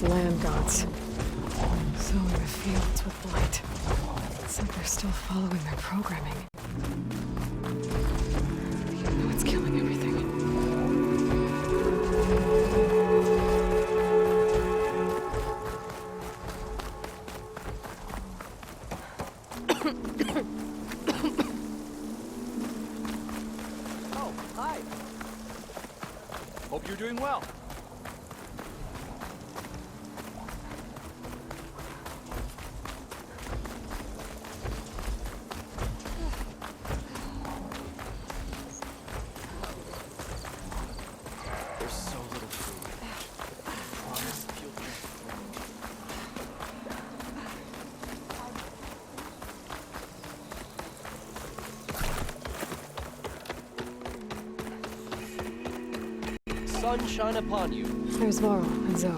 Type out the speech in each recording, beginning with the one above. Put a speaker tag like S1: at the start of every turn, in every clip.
S1: Land gods. Sowing the fields with light. It's like they're still following their programming. You know it's killing everything.
S2: Oh, hi. Hope you're doing well. Sunshine upon you.
S1: There's Varl and Zoe.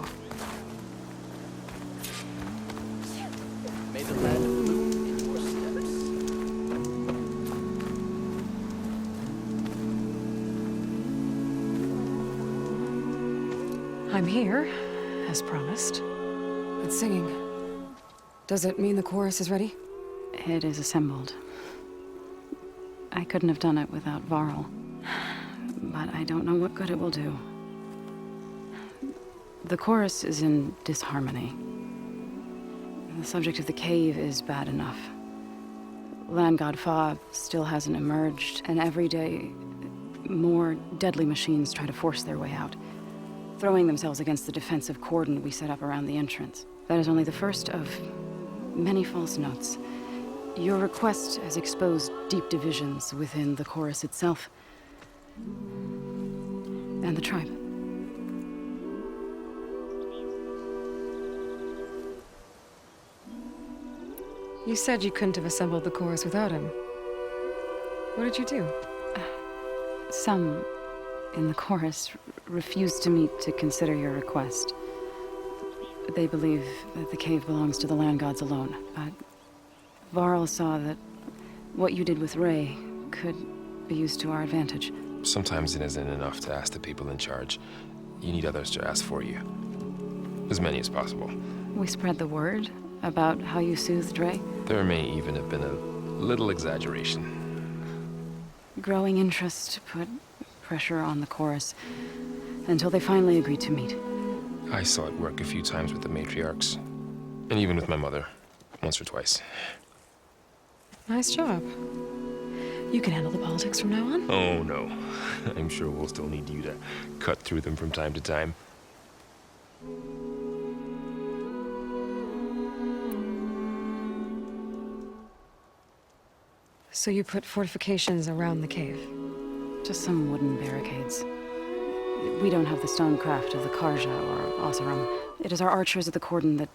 S2: May the land of blue in your steps.
S1: I'm here, as promised. But singing. Does it mean the chorus is ready?
S3: It is assembled. I couldn't have done it without Varl. But I don't know what good it will do. The chorus is in disharmony. The subject of the cave is bad enough. Land God Fa still hasn't emerged, and every day, more deadly machines try to force their way out, throwing themselves against the defensive cordon we set up around the entrance. That is only the first of many false notes. Your request has exposed deep divisions within the chorus itself and the tribe.
S1: You said you couldn't have assembled the chorus without him. What did you do?
S3: Some in the chorus refused to meet to consider your request. They believe that the cave belongs to the land gods alone, but Varl saw that what you did with Ray could be used to our advantage.
S4: Sometimes it isn't enough to ask the people in charge. You need others to ask for you. As many as possible.
S3: We spread the word about how you soothed Ray.
S4: There may even have been a little exaggeration.
S3: Growing interest put pressure on the chorus until they finally agreed to meet.
S4: I saw it work a few times with the matriarchs. And even with my mother. Once or twice.
S1: Nice job. You can handle the politics from now on?
S4: Oh, no. I'm sure we'll still need you to cut through them from time to time.
S1: So you put fortifications around the cave?
S3: Just some wooden barricades. We don't have the stonecraft of the Karja or Oseram. It is our archers at the cordon that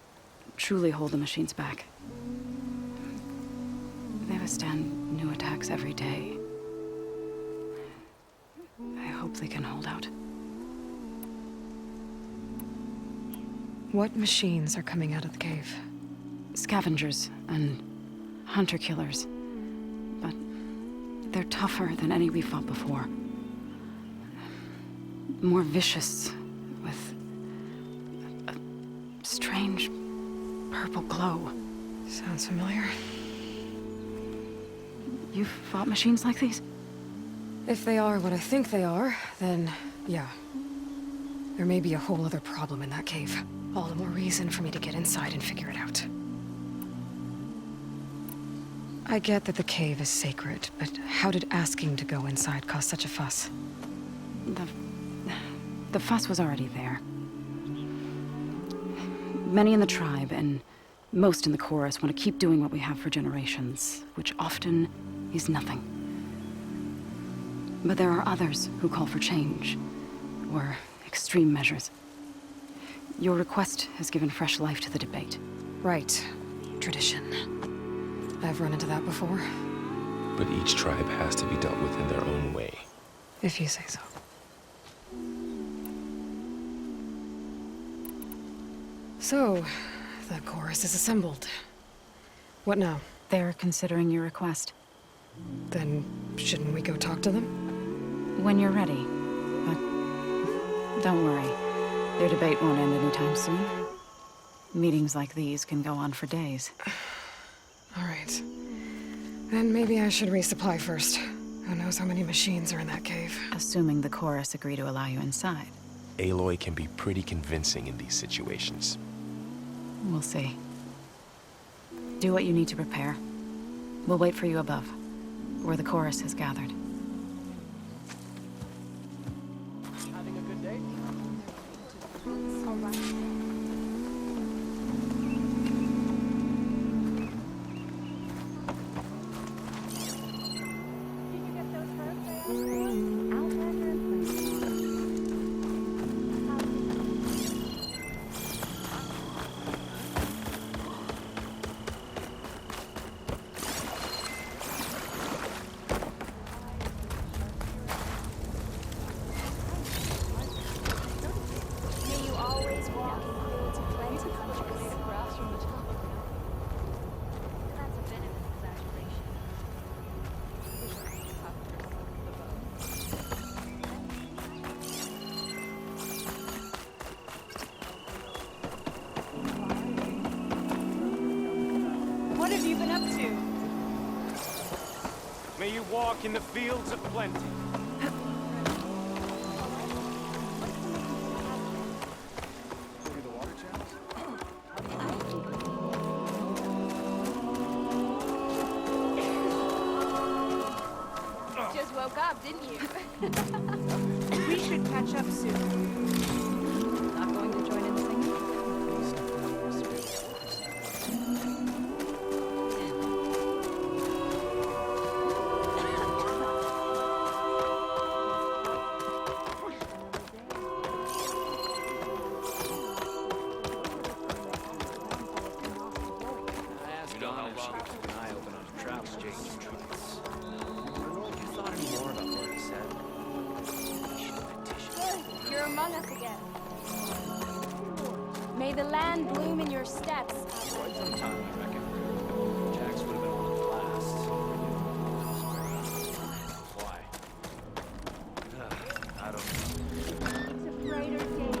S3: truly hold the machines back. They withstand new attacks every day. I hope they can hold out.
S1: What machines are coming out of the cave?
S3: Scavengers and hunter-killers. But they're tougher than any we fought before. More vicious, with a strange purple glow.
S1: Sounds familiar.
S3: You've fought machines like these?
S1: If they are what I think they are, then yeah. There may be a whole other problem in that cave. All the more reason for me to get inside and figure it out. I get that the cave is sacred, but how did asking to go inside cause such a fuss?
S3: The fuss was already there. Many in the tribe, and Most in the chorus want to keep doing what we have for generations, which often is nothing. But there are others who call for change, or extreme measures. Your request has given fresh life to the debate.
S1: Right. Tradition. I've run into that before.
S4: But each tribe has to be dealt with in their own way.
S1: If you say so. So, the chorus is assembled. What now?
S3: They're considering your request.
S1: Then, shouldn't we go talk to them?
S3: When you're ready. But don't worry. Their debate won't end anytime soon. Meetings like these can go on for days.
S1: All right. Then maybe I should resupply first. Who knows how many machines are in that cave?
S3: Assuming the chorus agree to allow you inside.
S4: Aloy can be pretty convincing in these situations.
S3: We'll see. Do what you need to prepare. We'll wait for you above, where the chorus has gathered.
S2: Having a good day?
S5: All right. Did you get those herbs I asked for? Outlander and May you always walk in fields of plenty. Grass from the top. That's a bit of an exaggeration.
S6: What have you been up to?
S7: May you walk in the fields of plenty.
S5: Just woke up, didn't you?
S6: We should catch up soon.
S5: Not going to join in the singing?
S2: I asked Donna if she could keep an eye open on travel exchange treats. Have you thought any more about what he said?
S5: Good, you're among us again. May the land bloom in your steps.
S2: Quite some time, I reckon. Jax would have been one of the last. Why? I don't know.
S5: It's a brighter day.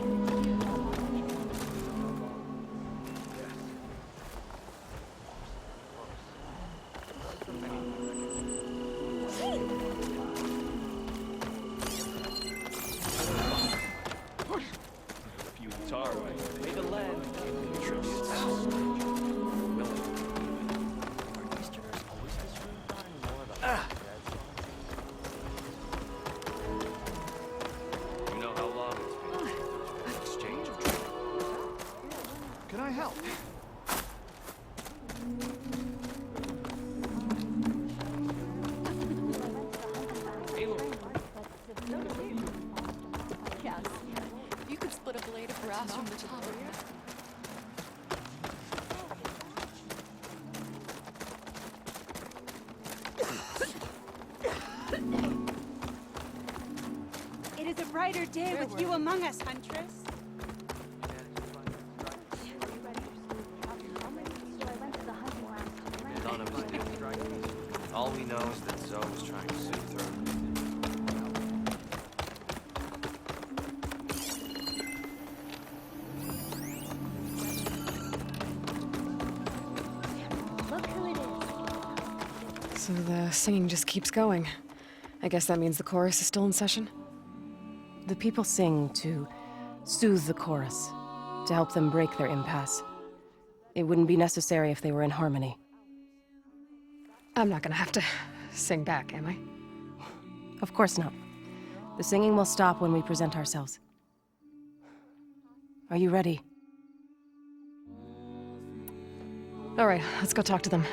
S2: A few tar away. May the land contributes. Will it? Are Easterners always concerned with learning more about the dead? You know how long it's been? An exchange of trade.
S7: Can I help?
S5: Yes.
S8: You could split a blade of grass from the top.
S6: It is a brighter day with you among us, Huntress.
S2: Donna was dealing. All we know is that Zoe was trying to soothe her.
S5: Look who it is.
S1: So the singing just keeps going. I guess that means the chorus is still in session?
S9: The people sing to soothe the chorus, to help them break their impasse. It wouldn't be necessary if they were in harmony.
S1: I'm not gonna have to sing back, am I?
S9: Of course not. The singing will stop when we present ourselves. Are you ready?
S1: All right, let's go talk to them.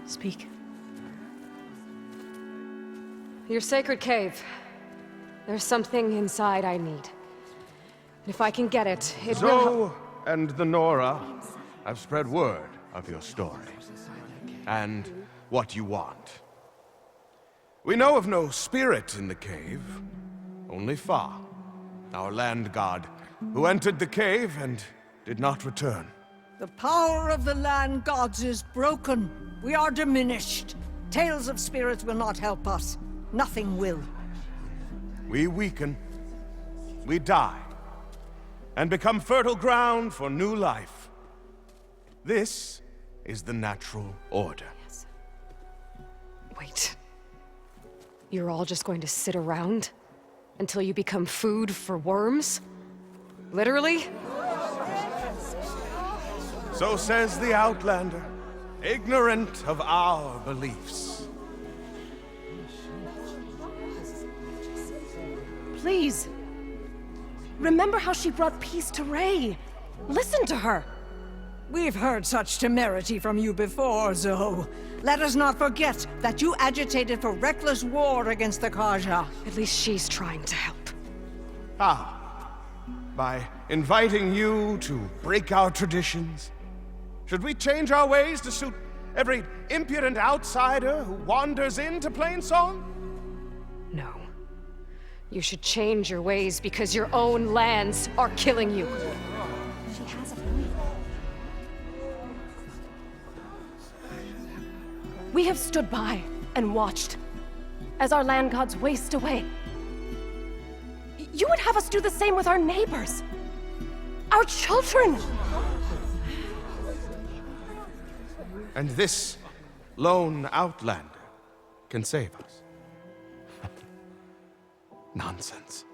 S9: Speak.
S1: Your sacred cave. There's something inside I need. And if I can get it, it will help.
S10: Zoe and the Nora have spread word of your story. And what you want. We know of no spirit in the cave. Only Fa, our land god, who entered the cave and did not return.
S11: The power of the land gods is broken. We are diminished. Tales of spirits will not help us. Nothing will.
S10: We weaken. We die. And become fertile ground for new life. This is the natural order.
S1: Yes. Wait. You're all just going to sit around until you become food for worms? Literally?
S10: So says the Outlander, ignorant of our beliefs.
S9: Please. Remember how she brought peace to Ray. Listen to her.
S11: We've heard such temerity from you before, Zoe. Let us not forget that you agitated for reckless war against the Kaja.
S1: At least she's trying to help.
S10: How? By inviting you to break our traditions? Should we change our ways to suit every impudent outsider who wanders into Plainsong?
S1: No. You should change your ways because your own lands are killing you.
S5: She has a point.
S9: We have stood by and watched as our land gods waste away. You would have us do the same with our neighbors, our children.
S10: And this lone outlander can save us. Nonsense.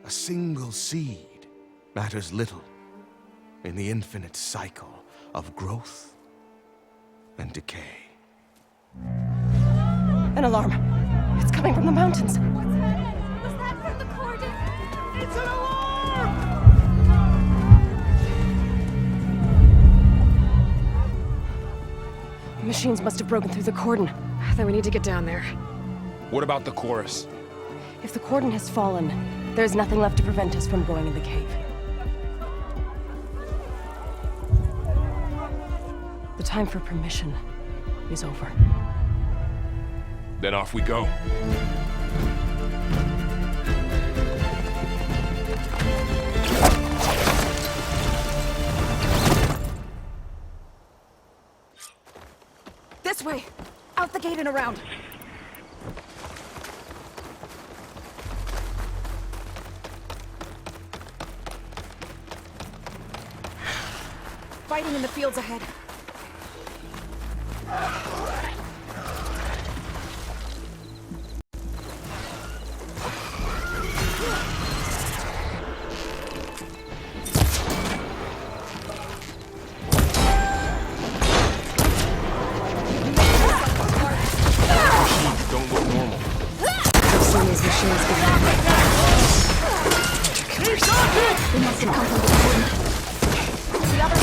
S10: A single seed matters little in the infinite cycle of growth and decay.
S9: An alarm. It's coming from the mountains.
S5: Was that from the cordon?
S7: It's an alarm!
S9: Machines must have broken through the cordon.
S1: Then we need to get down there.
S4: What about the chorus?
S9: If the cordon has fallen, there's nothing left to prevent us from going in the cave. The time for permission is over.
S4: Then off we go.
S9: This way! Out the gate and around! Fighting in the fields ahead.
S4: Don't look normal.
S1: I've seen these machines before. They must have come from the cordon. The other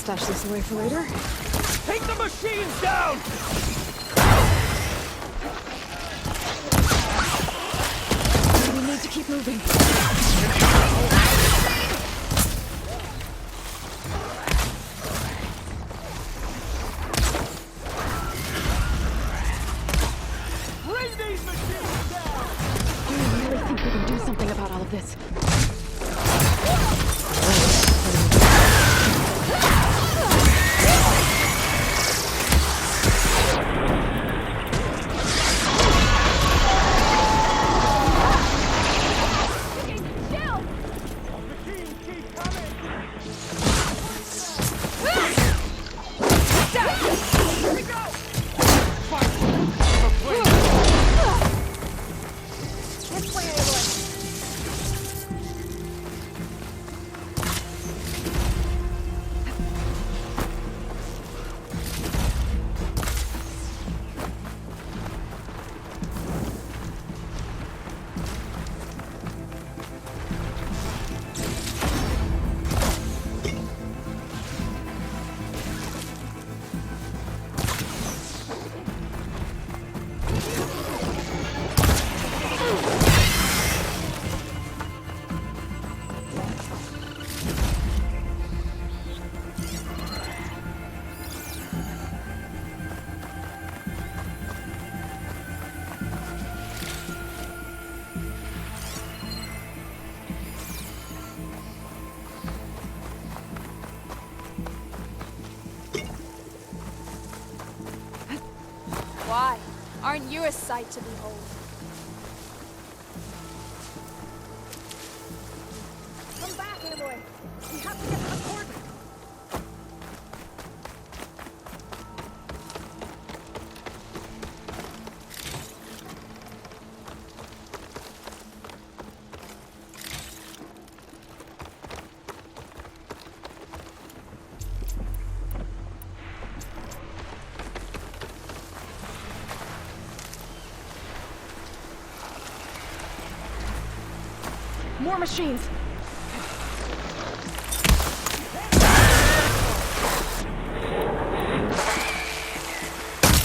S1: stash this away for later.
S7: Take the machines down!
S1: We need to keep moving.
S7: Bring these machines down!
S9: Do you really think we can do something about all of this?
S5: Why? Aren't you a sight to behold?
S6: Come back, Aloy. We have to get to the coordinates.
S9: More machines!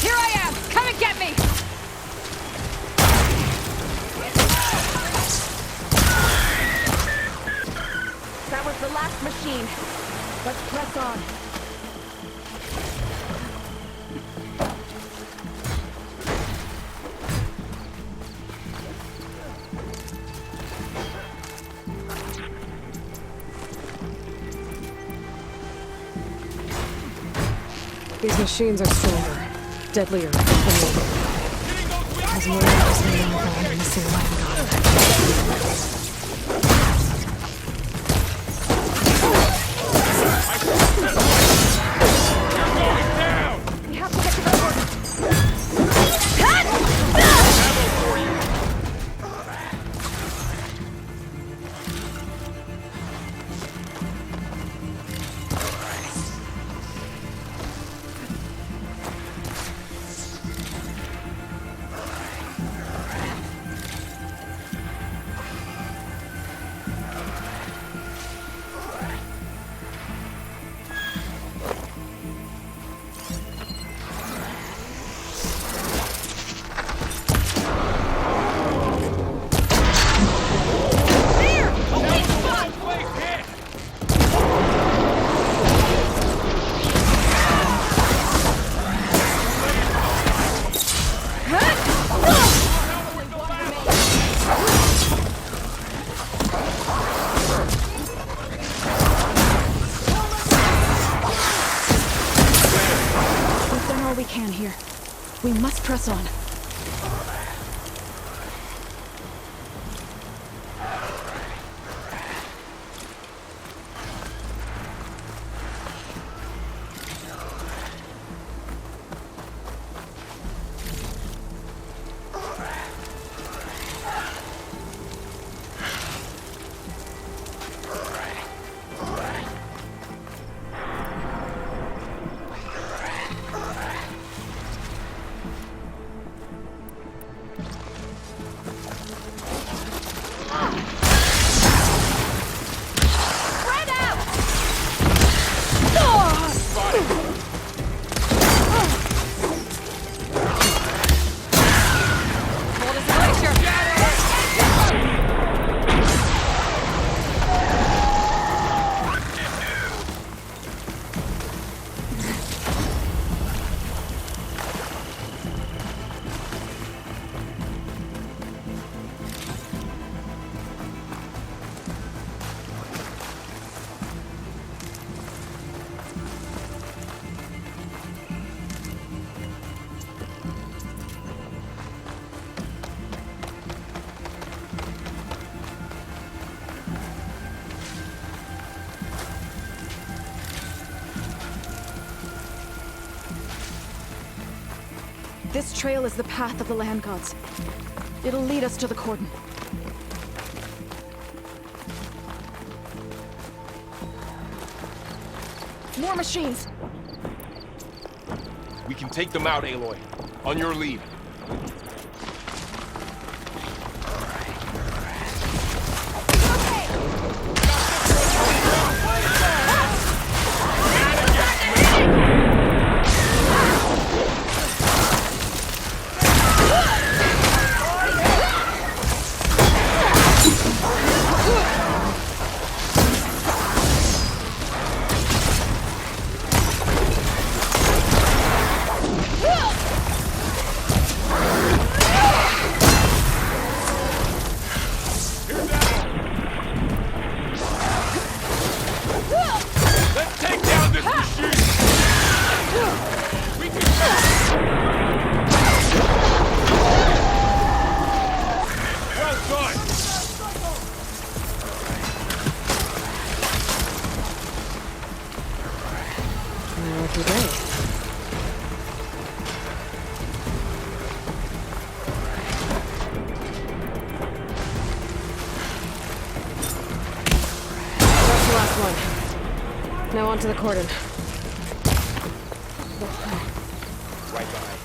S8: Here I am! Come and get me!
S9: That was the last machine. Let's press on.
S1: These machines are stronger, deadlier than normal. There's more than just a young god and a single god.
S9: We have to get to the coordinates. We must press on. This trail is the path of the land gods. It'll lead us to the cordon. More machines!
S4: We can take them out, Aloy. On your lead.
S1: Now onto the cordon.
S2: Right behind.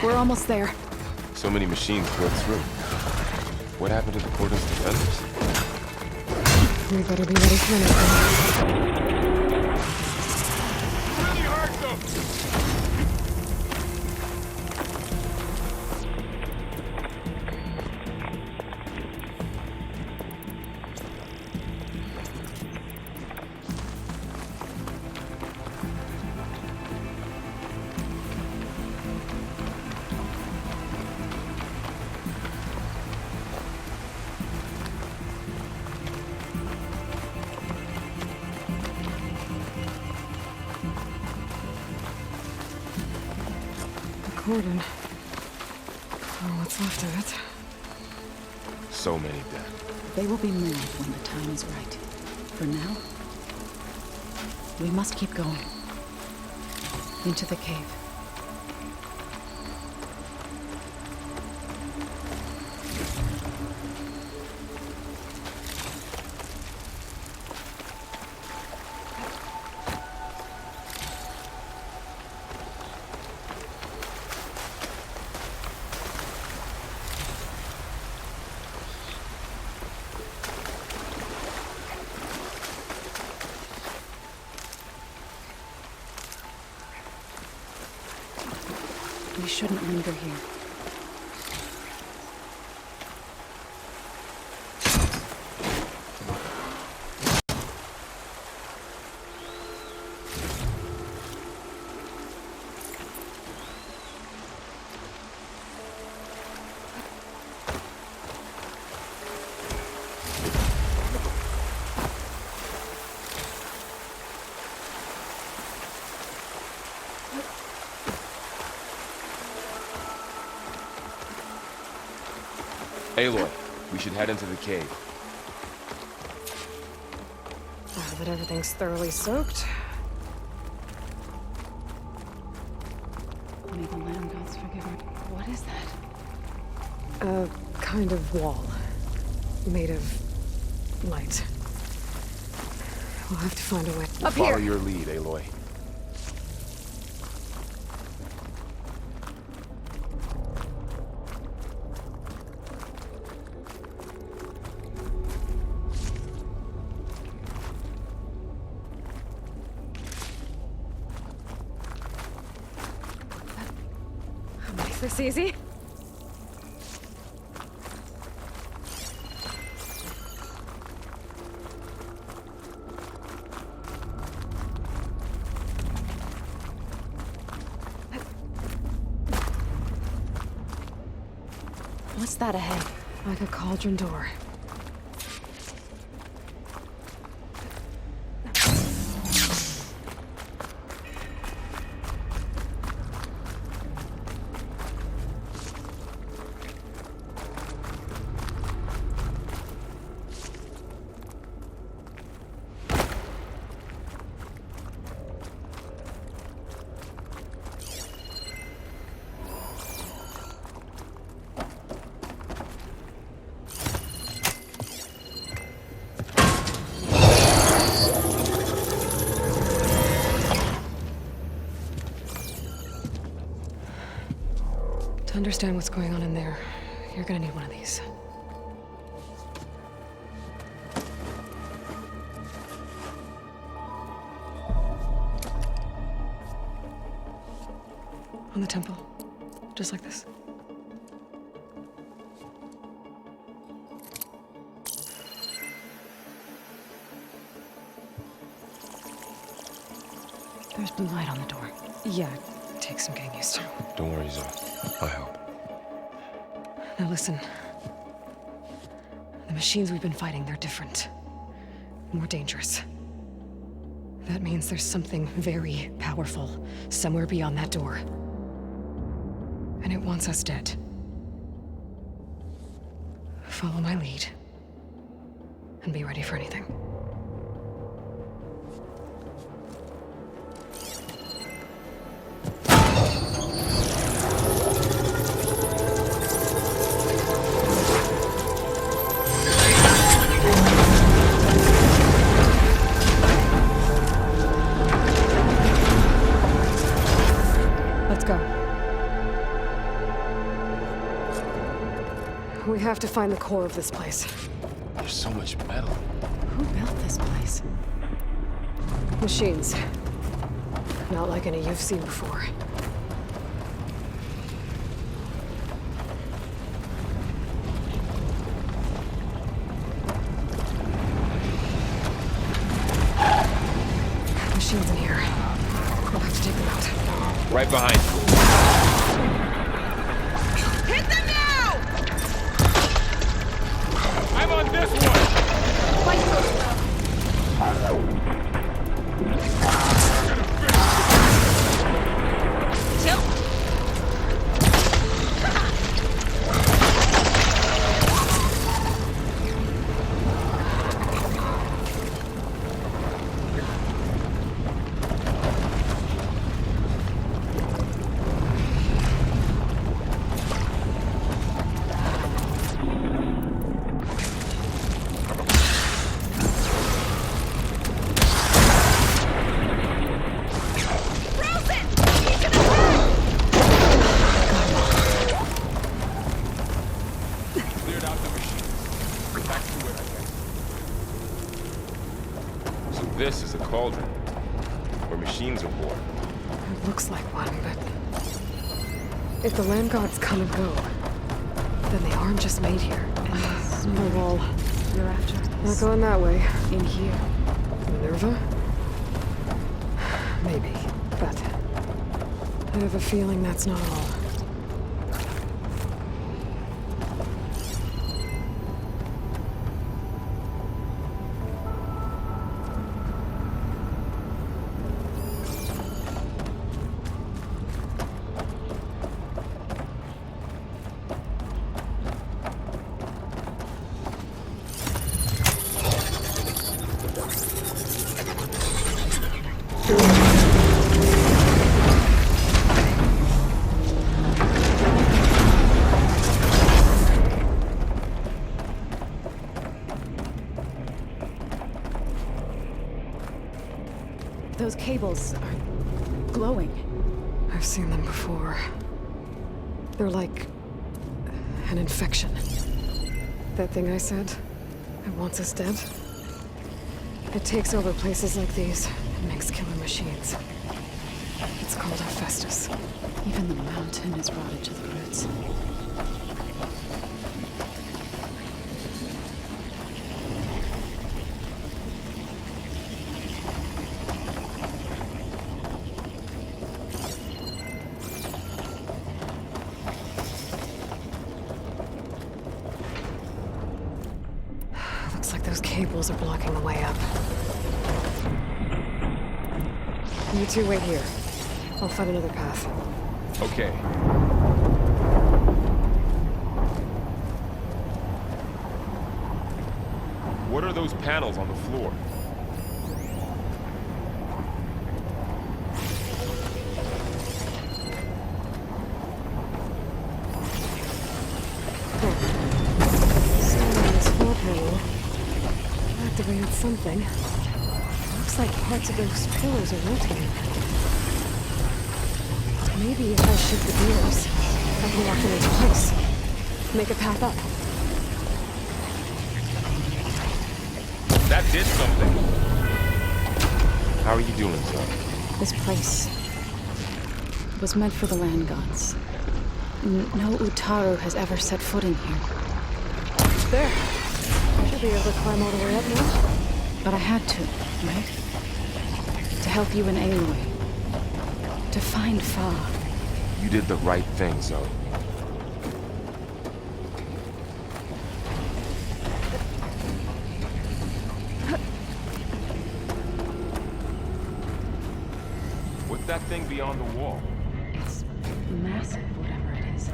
S9: We're almost there.
S4: So many machines broke through. What happened to the cordon's defenders?
S1: We better be ready for anything.
S4: Really hard though!
S1: Cordon. Oh, what's left of it?
S4: So many dead.
S3: They will be moved when the time is right. For now, we must keep going. Into the cave. We shouldn't linger here.
S4: Aloy, we should head into the cave.
S1: Now that everything's thoroughly soaked.
S3: May the land gods forgive her. What is that?
S1: A kind of wall. Made of light. We'll have to find a way. Up
S4: Follow
S1: here!
S4: your lead, Aloy.
S1: Makes this easy.
S3: What's that ahead?
S1: Like a cauldron door. To understand what's going on in there, you're gonna need one of these. On the temple. Just like this.
S3: There's blue light on the door.
S1: Yeah, it takes some getting used to.
S4: Don't worry, Zoe. I'll help.
S1: Now listen. The machines we've been fighting, they're different. More dangerous. That means there's something very powerful somewhere beyond that door. And it wants us dead. Follow my lead. And be ready for anything. Let's go. We have to find the core of this place.
S4: There's so much metal.
S3: Who built this place?
S1: Machines. Not like any you've seen before. Machines in here. We'll have to take them out.
S4: Right behind you.
S8: Hit them now!
S7: I'm on this one!
S8: Chill.
S7: Cleared out the machines. Back to where I came.
S4: So this is a cauldron. Where machines are born.
S1: It looks like one, but... if the land gods come and go, then they aren't just made here. No wall.
S3: You're after
S1: Not
S3: us.
S1: going that way.
S3: In here.
S1: Minerva? Maybe, but... I have a feeling that's not all.
S3: Those cables are glowing.
S1: I've seen them before. They're like an infection. That thing I said, it wants us dead. It takes over places like these and makes killer machines. It's called Hephaestus.
S3: Even the mountain is rotted to the roots.
S1: Looks like those cables are blocking the way up. You two wait here. I'll find another path.
S7: Okay. What are those panels on the floor?
S1: Stone on this floor panel activated something. Looks like parts of those pillars are rotating. Maybe if I shift the gears, I can lock them into place. Make a path up.
S7: That did something. How are you doing, son?
S3: This place was meant for the land gods. No Utaru has ever set foot in here.
S1: There. I should be able to climb all the way up now.
S3: But I had to, right? To help you and Aloy. To find Fa.
S7: You did the right thing, Zoe. What's that thing beyond the wall?
S3: It's massive, whatever it is.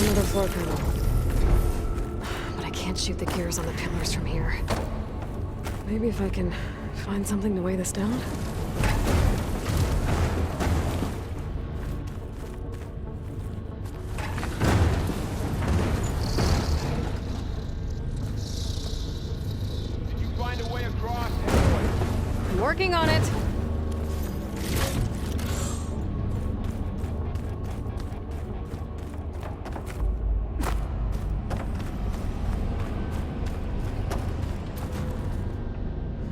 S1: Another floor panel. But I can't shoot the gears on the pillars from here. Maybe if I can find something to weigh this down?
S7: Did you find a way across?
S1: I'm working on it.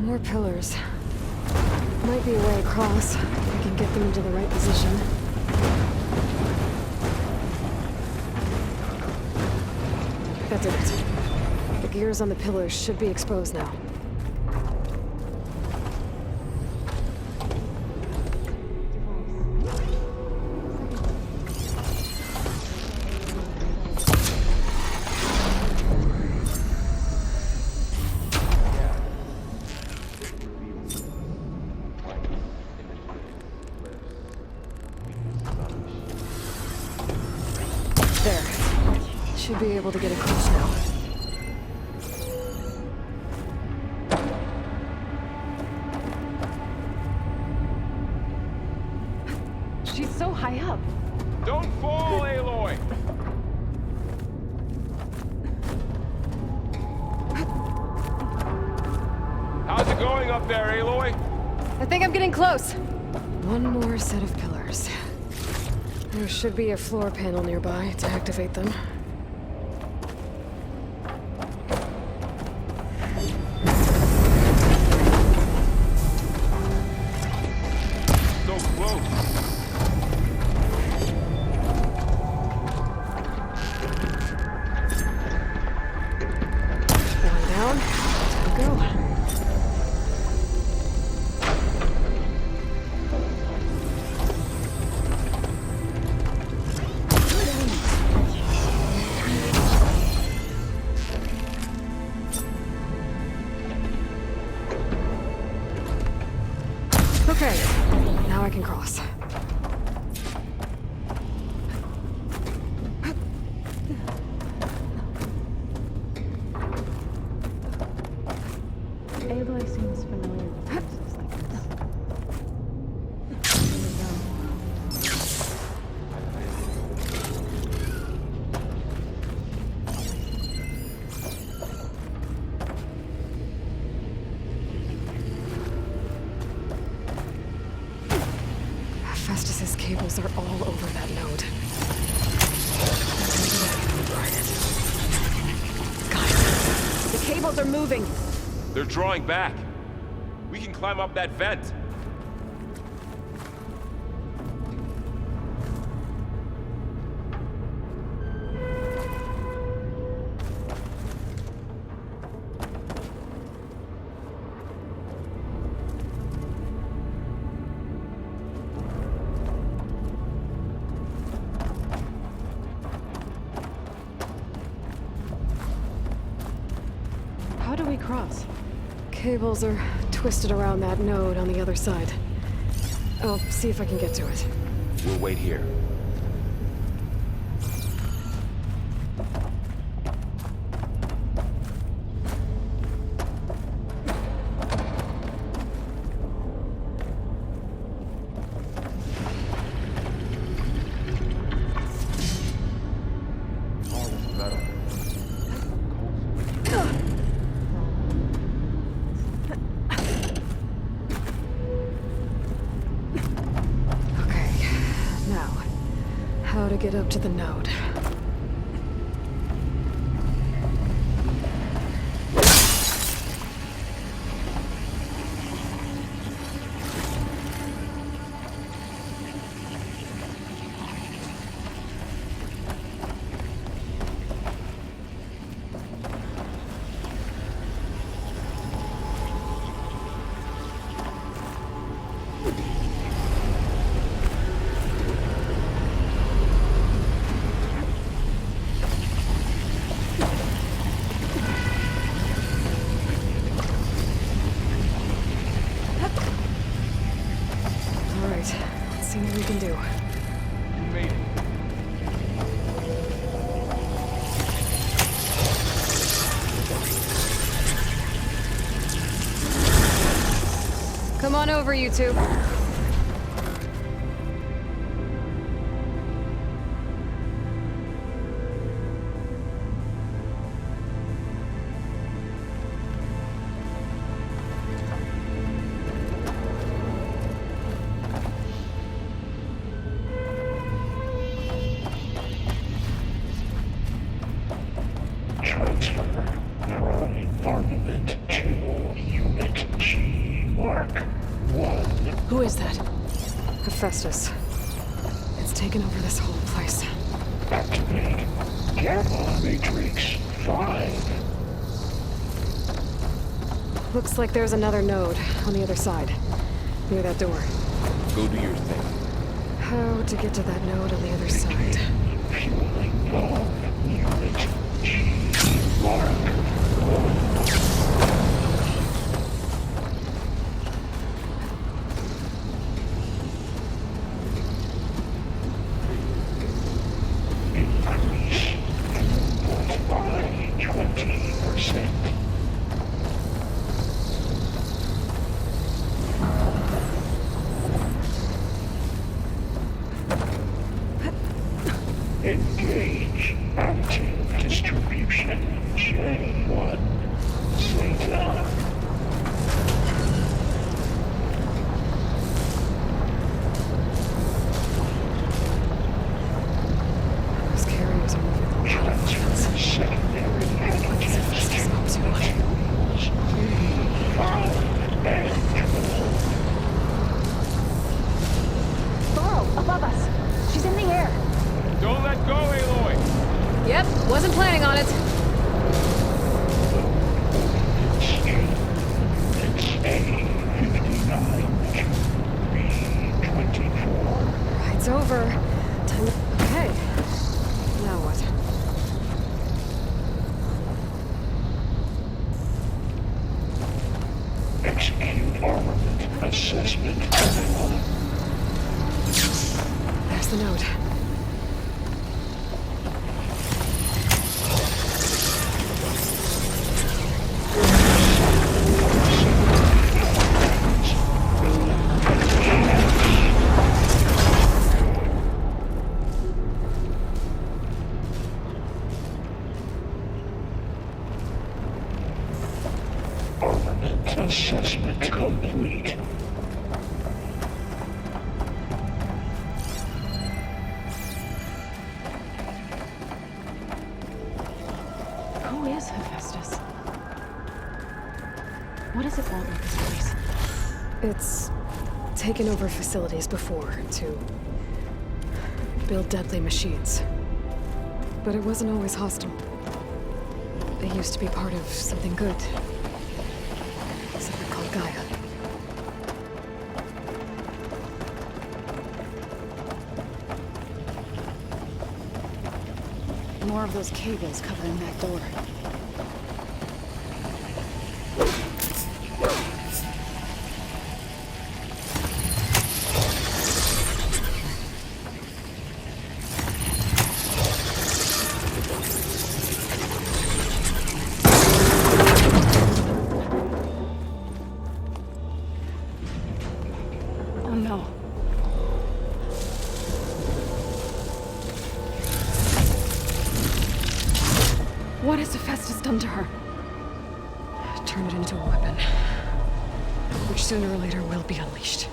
S1: More pillars. Might be a way across. If I can get them into the right position. That did it. The gears on the pillars should be exposed now. Should be able to get across now.
S9: She's so high up.
S7: Don't fall, Aloy! How's it going up there, Aloy?
S1: I think I'm getting close. One more set of pillars. There should be a floor panel nearby to activate them. Okay, now I can cross.
S3: Aloy seems familiar with places like this. Here we go.
S1: cables are all over that node. Guys, the cables are moving.
S7: They're drawing back. We can climb up that vent.
S1: How do we cross? Cables are twisted around that node on the other side. I'll see if I can get to it.
S4: We'll wait here.
S1: How to get up to the node. See what we can do.
S7: You made it.
S1: Come on over, you two. Who is that? Hephaestus. It's taken over this whole place.
S12: Activate Gamma Matrix 5.
S1: Looks like there's another node on the other side, near that door.
S4: Go do your thing.
S1: How to get to that node on the other side?
S12: Fueling valve unit G mark. Engage active distribution J1 Zeta.
S1: Those carriers are moving along.
S12: Transfer secondary antigens to materials 5 and 12.
S9: Burrow, above us. She's in the air.
S7: Don't let go, Aloy!
S1: Yep, wasn't planning on it.
S12: It's A59 B24.
S1: It's over. Time. Okay. Now what?
S12: Execute armament assessment.
S1: There's the node.
S12: Assessment complete.
S3: What does it want with this place?
S1: It's taken over facilities before to build deadly machines. But it wasn't always hostile. They used to be part of something good. Something called GAIA.
S3: More of those cables covering that door. Oh no. What has Hephaestus done to her?
S1: Turn it into a weapon. Which sooner or later will be unleashed.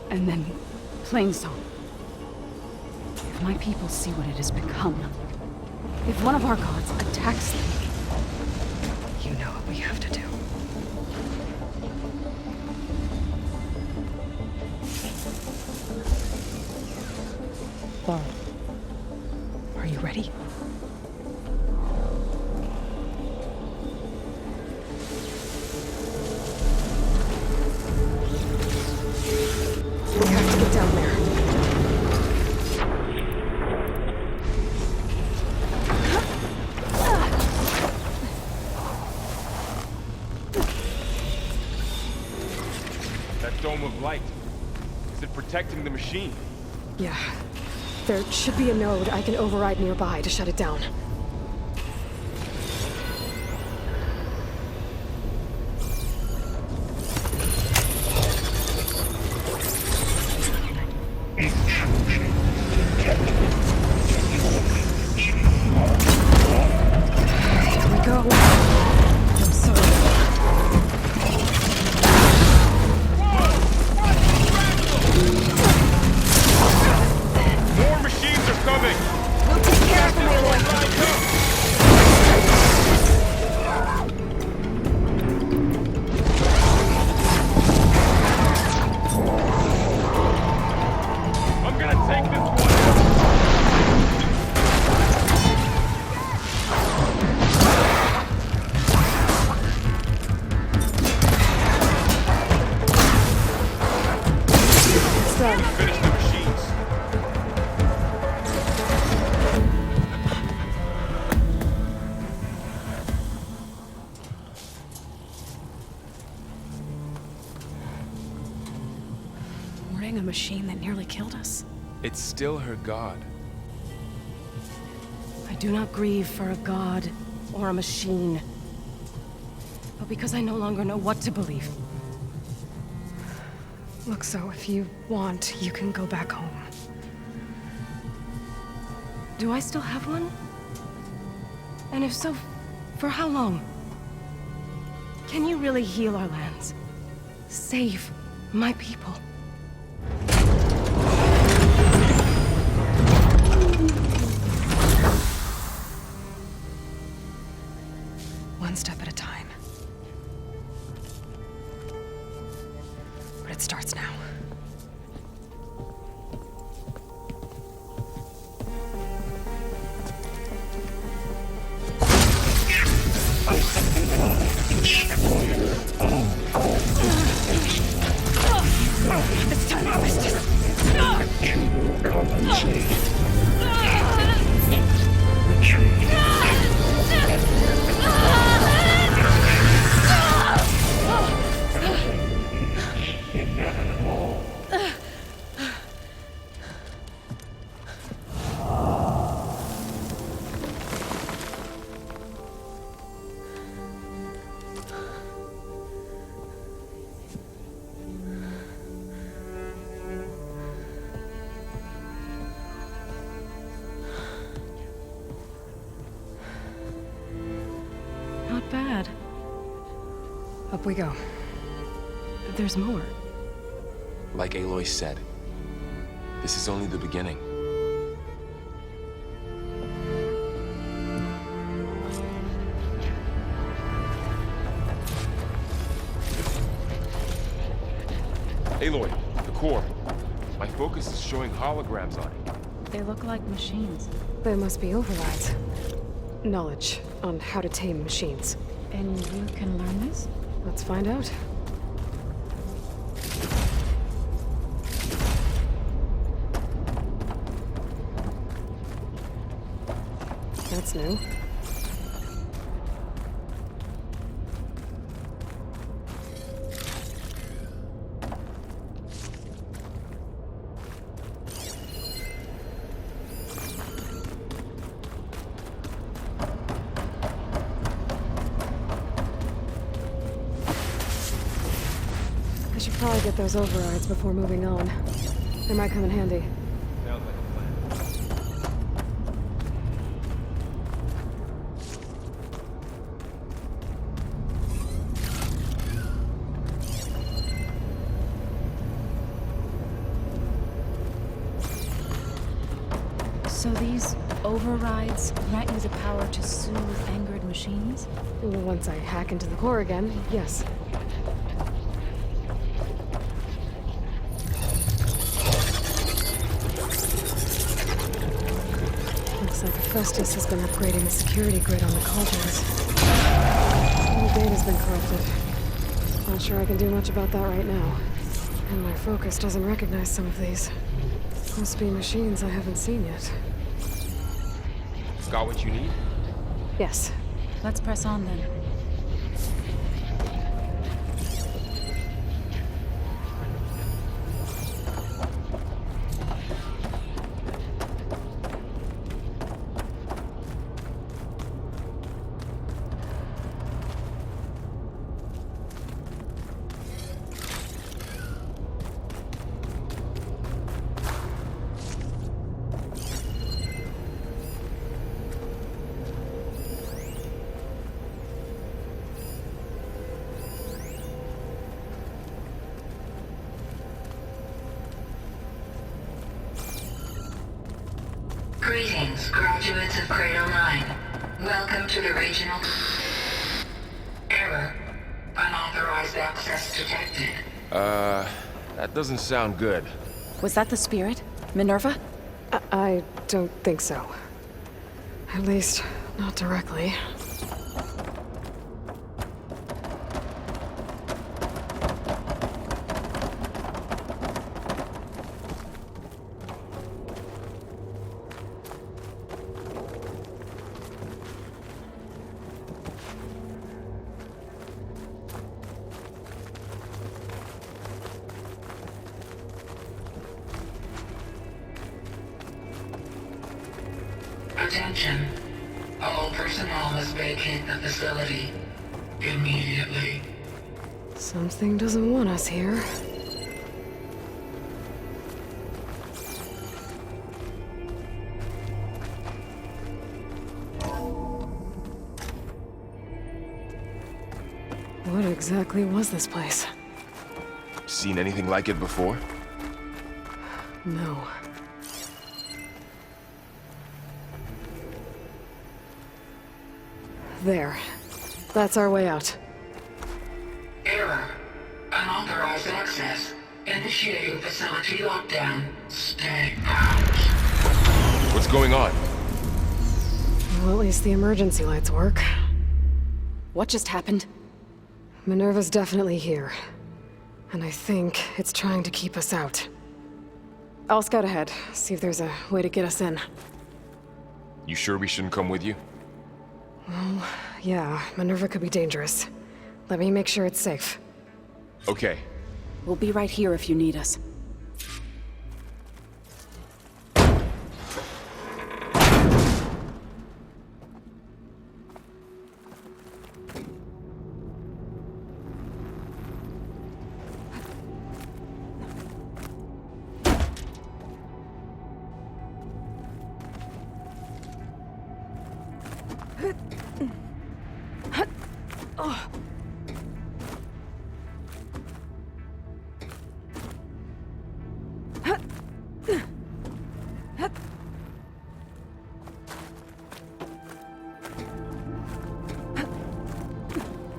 S3: And then, Plainsong. If my people see what it has become, if one of our gods attacks them,
S1: you know what we have to do. Laurel, are you ready? We have to get down there.
S7: That dome of light. Is it protecting the machine?
S1: Yeah. There should be a node I can override nearby to shut it down. Here we go. I'm sorry.
S7: More machines are coming!
S9: We'll take care of them, Aloy.
S7: I'm gonna take this one!
S1: It's done.
S7: Finish the machines.
S1: Thwarting a machine that nearly killed us.
S4: It's still her god.
S9: I do not grieve for a god or a machine, but because I no longer know what to believe.
S1: Look, so if you want, you can go back home.
S9: Do I still have one? And if so, for how long? Can you really heal our lands? Save my people?
S1: One step at a time. But it starts now.
S9: It's time to twist this.
S12: Compensate. Retreat. Inevitable.
S9: Not bad.
S1: Up we go.
S9: There's more.
S4: Like Aloy said, this is only the beginning.
S7: Aloy, the core. My focus is showing holograms on it.
S3: They look like machines.
S1: There must be overrides. Knowledge on how to tame machines.
S3: And you can learn this?
S1: Let's find out. That's new. I should probably get those overrides before moving on. They might come in handy.
S7: Sounds like a plan.
S3: So these overrides grant you the power to soothe angered machines?
S1: Once I hack into the core again, yes. Looks like Festus has been upgrading the security grid on the cauldrons. All the data's been corrupted. Not sure I can do much about that right now. And my focus doesn't recognize some of these. Must be machines I haven't seen yet.
S7: Got what you need?
S3: Yes. Let's press on then.
S13: Greetings, graduates of Cradle 9. Welcome to the regional... Error. Unauthorized access detected.
S7: That doesn't sound good.
S3: Was that the spirit? Minerva?
S1: I don't think so. At least, not directly.
S13: Attention. All personnel must vacate the facility immediately.
S1: Something doesn't want us here. What exactly was this place?
S7: Seen anything like it before?
S1: No. There. That's our way out.
S13: Error. Unauthorized access. Initiating facility lockdown. Stay out.
S7: What's going on?
S1: Well, at least the emergency lights work.
S3: What just happened?
S1: Minerva's definitely here. And I think it's trying to keep us out. I'll scout ahead, see if there's a way to get us in.
S7: You sure we shouldn't come with you?
S1: Well, yeah, Minerva could be dangerous. Let me make sure it's safe.
S7: Okay.
S3: We'll be right here if you need us.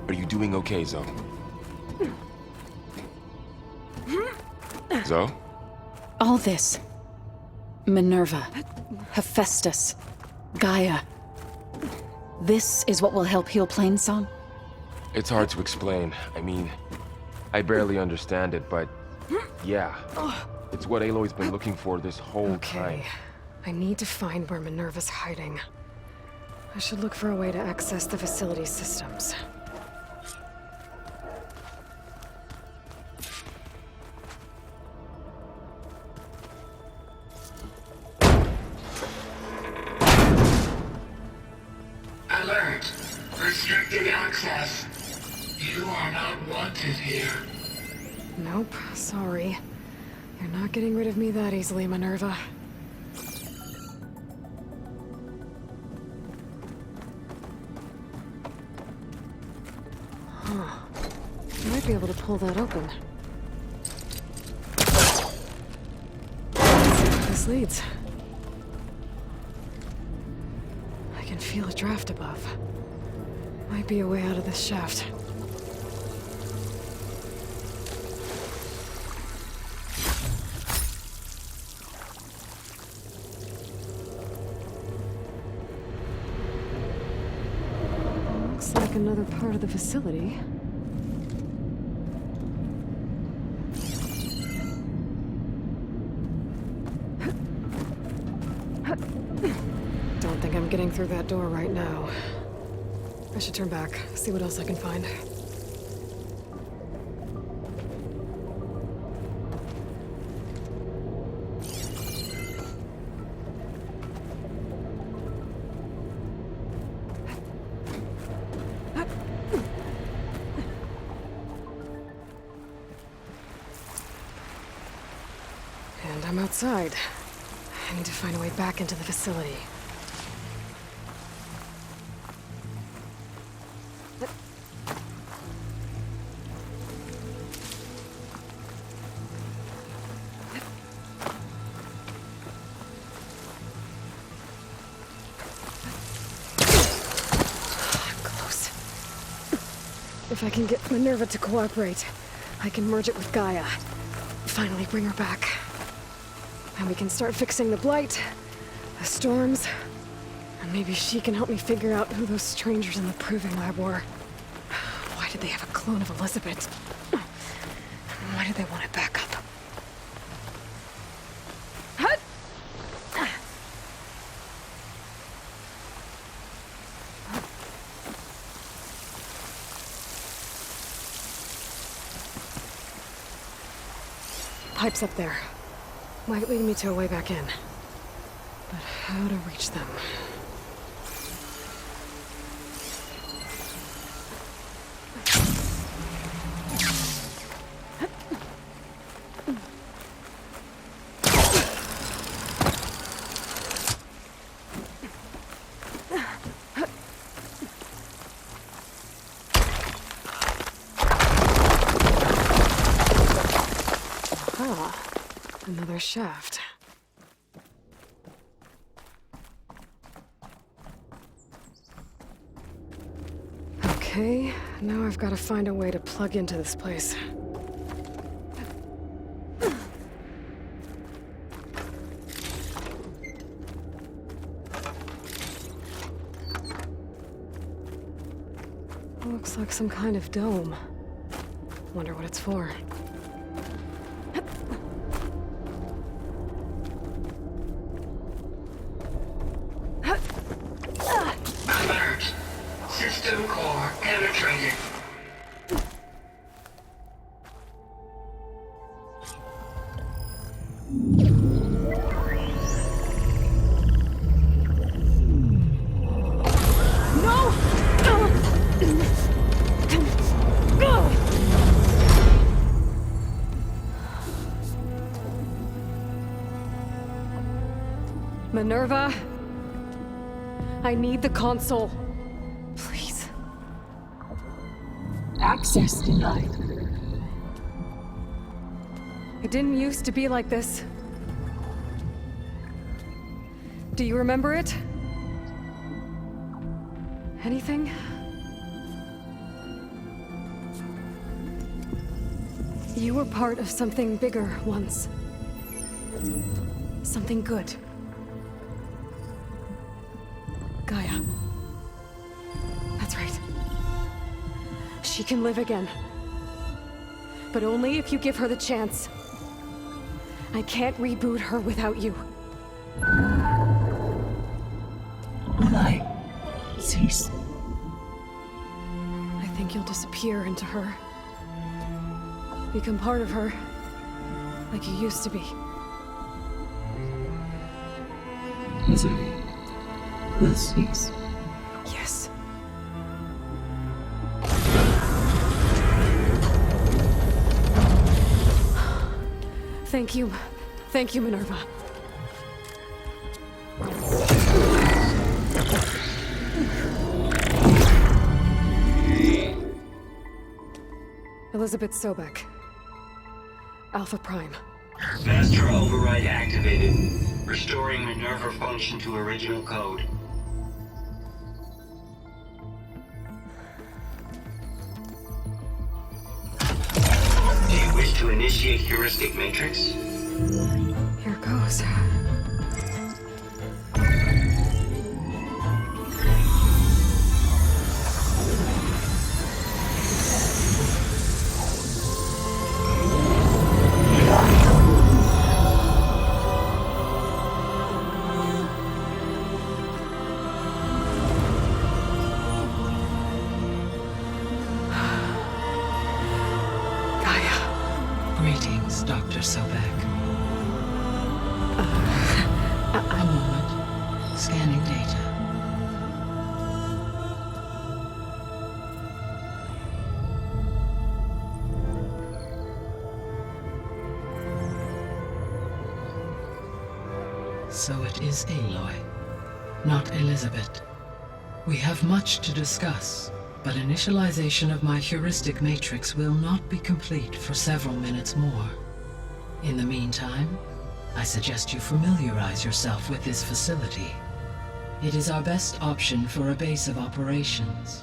S7: Are you doing okay, Zoe?
S4: Zoe?
S3: All this. Minerva, Hephaestus, Gaia. This is what will help heal Plainsong?
S4: It's hard to explain. I mean, I barely understand it, but yeah. It's what Aloy's been looking for this whole time.
S1: Okay. I need to find where Minerva's hiding. I should look for a way to access the facility's systems.
S13: Alert! Restricted access. You are not wanted here.
S1: Nope, sorry. You're not getting rid of me that easily, Minerva. Huh. I might be able to pull that open. Let's see where this leads. I can feel a draft above. Might be a way out of this shaft. Looks like another part of the facility. Don't think I'm getting through that door right now. I should turn back, see what else I can find. And I'm outside. I need to find a way back into the facility. Close. If I can get Minerva to cooperate, I can merge it with Gaia. Finally bring her back. And we can start fixing the blight, the storms, and maybe she can help me figure out who those strangers in the proving lab were. Why did they have a clone of Elizabeth? And why did they want it back up? Pipes up there. Might lead me to a way back in. But how to reach them? Another shaft. Okay, now I've got to find a way to plug into this place. Looks like some kind of dome. Wonder what it's for.
S13: Alert! System core penetrated.
S1: Minerva, I need the console. Please.
S13: Access denied.
S1: It didn't used to be like this. Do you remember it? Anything? You were part of something bigger once. Something good. Gaia. That's right. She can live again. But only if you give her the chance. I can't reboot her without you.
S12: Aloy, cease.
S1: I think you'll disappear into her. Become part of her, like you used to be.
S12: Misery will cease.
S1: Yes. Thank you. Thank you, Minerva. Elizabeth Sobek. Alpha Prime.
S14: Master override activated. Restoring Minerva function to original code. Do you wish to initiate heuristic matrix?
S1: Here goes.
S15: Greetings, Dr. Sobek. A moment. Scanning data. So it is Aloy, not Elizabeth. We have much to discuss, but initialization of my heuristic matrix will not be complete for several minutes more. In the meantime, I suggest you familiarize yourself with this facility. It is our best option for a base of operations,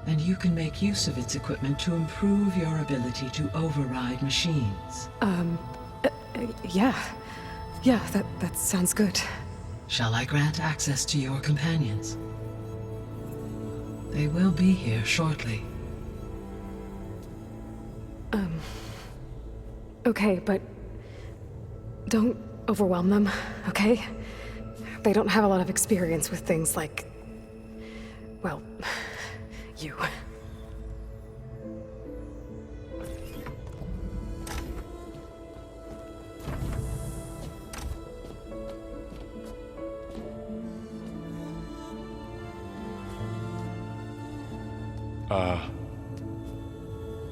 S15: and you can make use of its equipment to improve your ability to override machines.
S1: Yeah. Yeah, that sounds good.
S15: Shall I grant access to your companions? They will be here shortly.
S1: Okay, but don't overwhelm them, okay? They don't have a lot of experience with things like, well, you.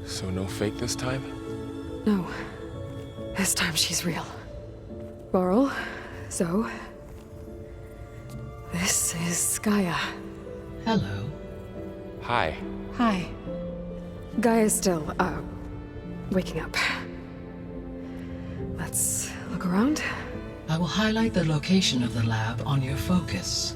S4: So no fake this time?
S1: No. This time she's real. Laurel, Zoe. This is Gaia.
S15: Hello.
S4: Hi.
S1: Hi. Gaia's still, waking up. Let's look around.
S15: I will highlight the location of the lab on your focus.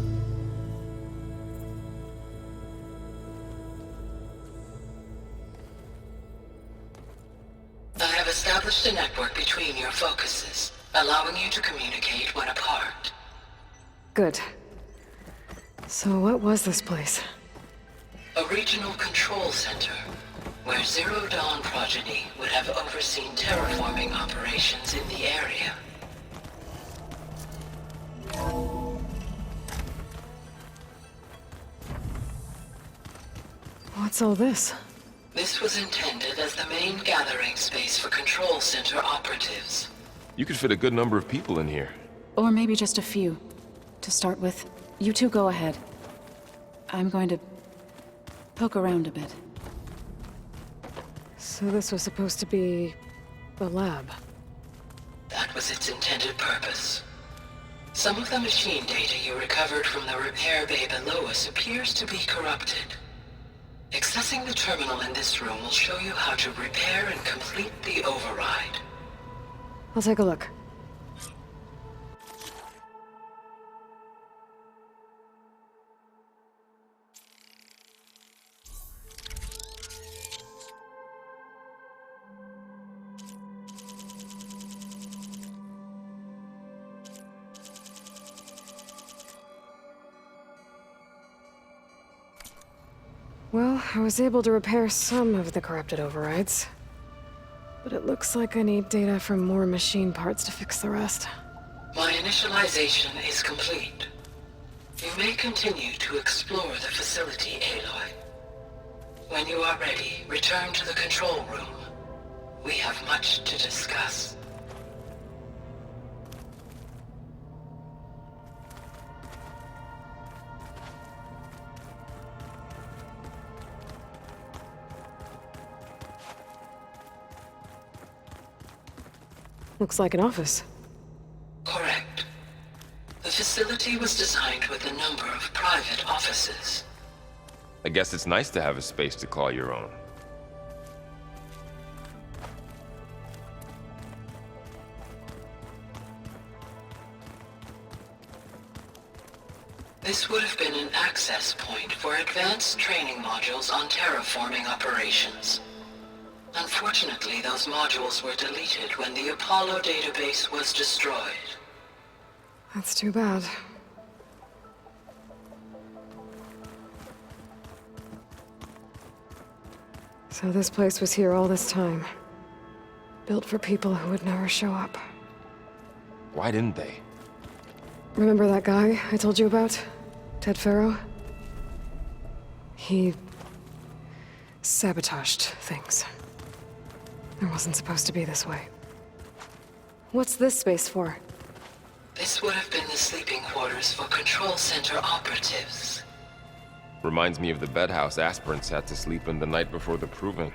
S15: I have established a network between your focuses, allowing you to communicate when apart.
S1: Good. So what was this place?
S15: A regional control center, where Zero Dawn progeny would have overseen terraforming operations in the area.
S1: What's all this?
S15: This was intended as the main gathering space for control center operatives.
S4: You could fit a good number of people in here.
S3: Or maybe just a few. To start with, you two go ahead. I'm going to poke around a bit.
S1: So this was supposed to be the lab.
S15: That was its intended purpose. Some of the machine data you recovered from the repair bay below us appears to be corrupted. Accessing the terminal in this room will show you how to repair and complete the override.
S1: I'll take a look. Well, I was able to repair some of the corrupted overrides. But it looks like I need data from more machine parts to fix the rest.
S15: My initialization is complete. You may continue to explore the facility, Aloy. When you are ready, return to the control room. We have much to discuss.
S1: Looks like an office.
S15: Correct. The facility was designed with a number of private offices.
S4: I guess it's nice to have a space to call your own.
S15: This would have been an access point for advanced training modules on terraforming operations. Unfortunately, those modules were deleted when the Apollo database was destroyed.
S1: That's too bad. So this place was here all this time. Built for people who would never show up.
S4: Why didn't they?
S1: Remember that guy I told you about? Ted Farrow? He sabotaged things. It wasn't supposed to be this way. What's this space for?
S15: This would have been the sleeping quarters for Control Center operatives.
S4: Reminds me of the bedhouse aspirants had to sleep in the night before the proving.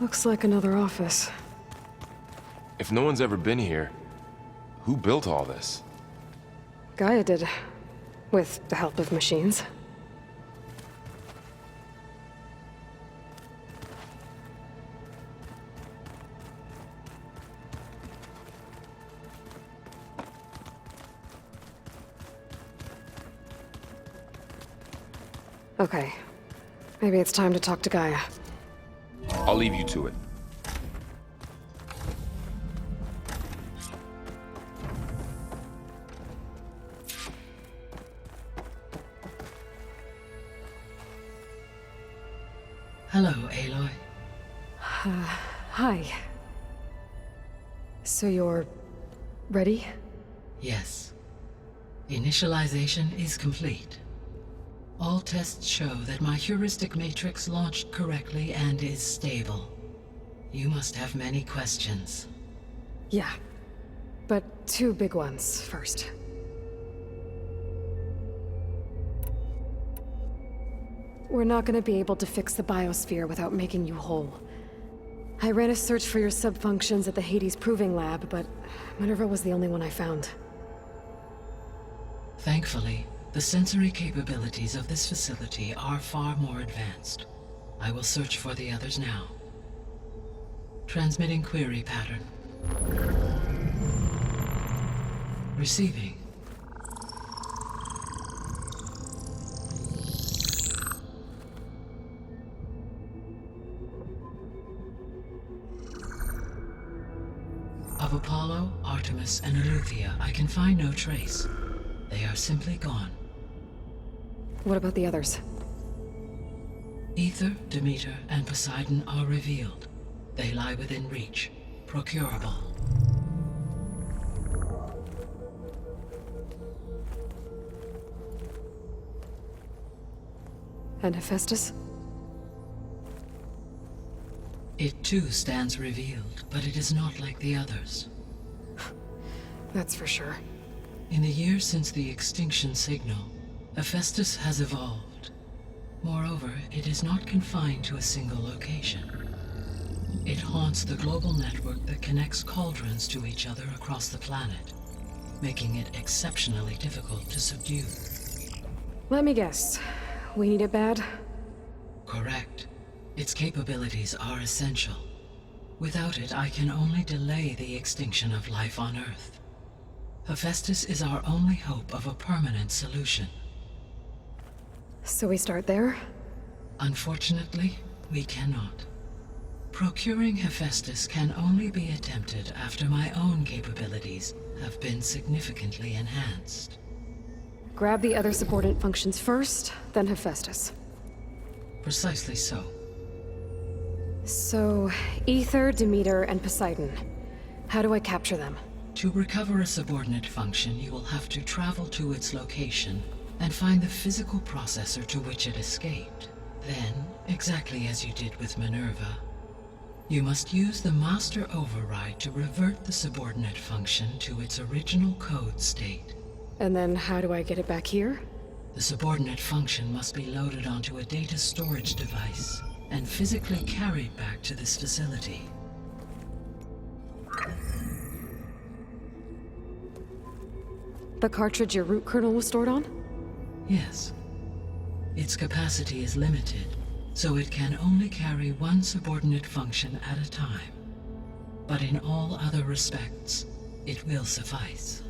S1: Looks like another office.
S4: If no one's ever been here, who built all this?
S1: GAIA did. With the help of machines. Okay. Maybe it's time to talk to GAIA.
S4: I'll leave you to it.
S15: Hello, Aloy.
S1: Hi. So you're ready?
S15: Yes. Initialization is complete. All tests show that my heuristic matrix launched correctly and is stable. You must have many questions.
S1: Yeah. But two big ones first. We're not gonna be able to fix the biosphere without making you whole. I ran a search for your subfunctions at the Hades Proving Lab, but Minerva was the only one I found.
S15: Thankfully, the sensory capabilities of this facility are far more advanced. I will search for the others now. Transmitting query pattern. Receiving. Of Apollo, Artemis, and Eleuthia, I can find no trace. They are simply gone.
S1: What about the others?
S15: Ether, Demeter, and Poseidon are revealed. They lie within reach. Procurable.
S1: And Hephaestus?
S15: It too stands revealed, but it is not like the others.
S1: That's for sure.
S15: In the years since the extinction signal, Hephaestus has evolved. Moreover, it is not confined to a single location. It haunts the global network that connects cauldrons to each other across the planet, making it exceptionally difficult to subdue.
S1: Let me guess. We need it bad?
S15: Correct. Its capabilities are essential. Without it, I can only delay the extinction of life on Earth. Hephaestus is our only hope of a permanent solution.
S1: So we start there?
S15: Unfortunately, we cannot. Procuring Hephaestus can only be attempted after my own capabilities have been significantly enhanced.
S1: Grab the other subordinate functions first, then Hephaestus.
S15: Precisely so.
S1: So, Ether, Demeter, and Poseidon. How do I capture them?
S15: To recover a subordinate function, you will have to travel to its location and find the physical processor to which it escaped. Then, exactly as you did with Minerva, you must use the Master Override to revert the subordinate function to its original code state.
S1: And then how do I get it back here?
S15: The subordinate function must be loaded onto a data storage device and physically carried back to this facility.
S1: The cartridge your root kernel was stored on?
S15: Yes. Its capacity is limited, so it can only carry one subordinate function at a time. But in all other respects, it will suffice.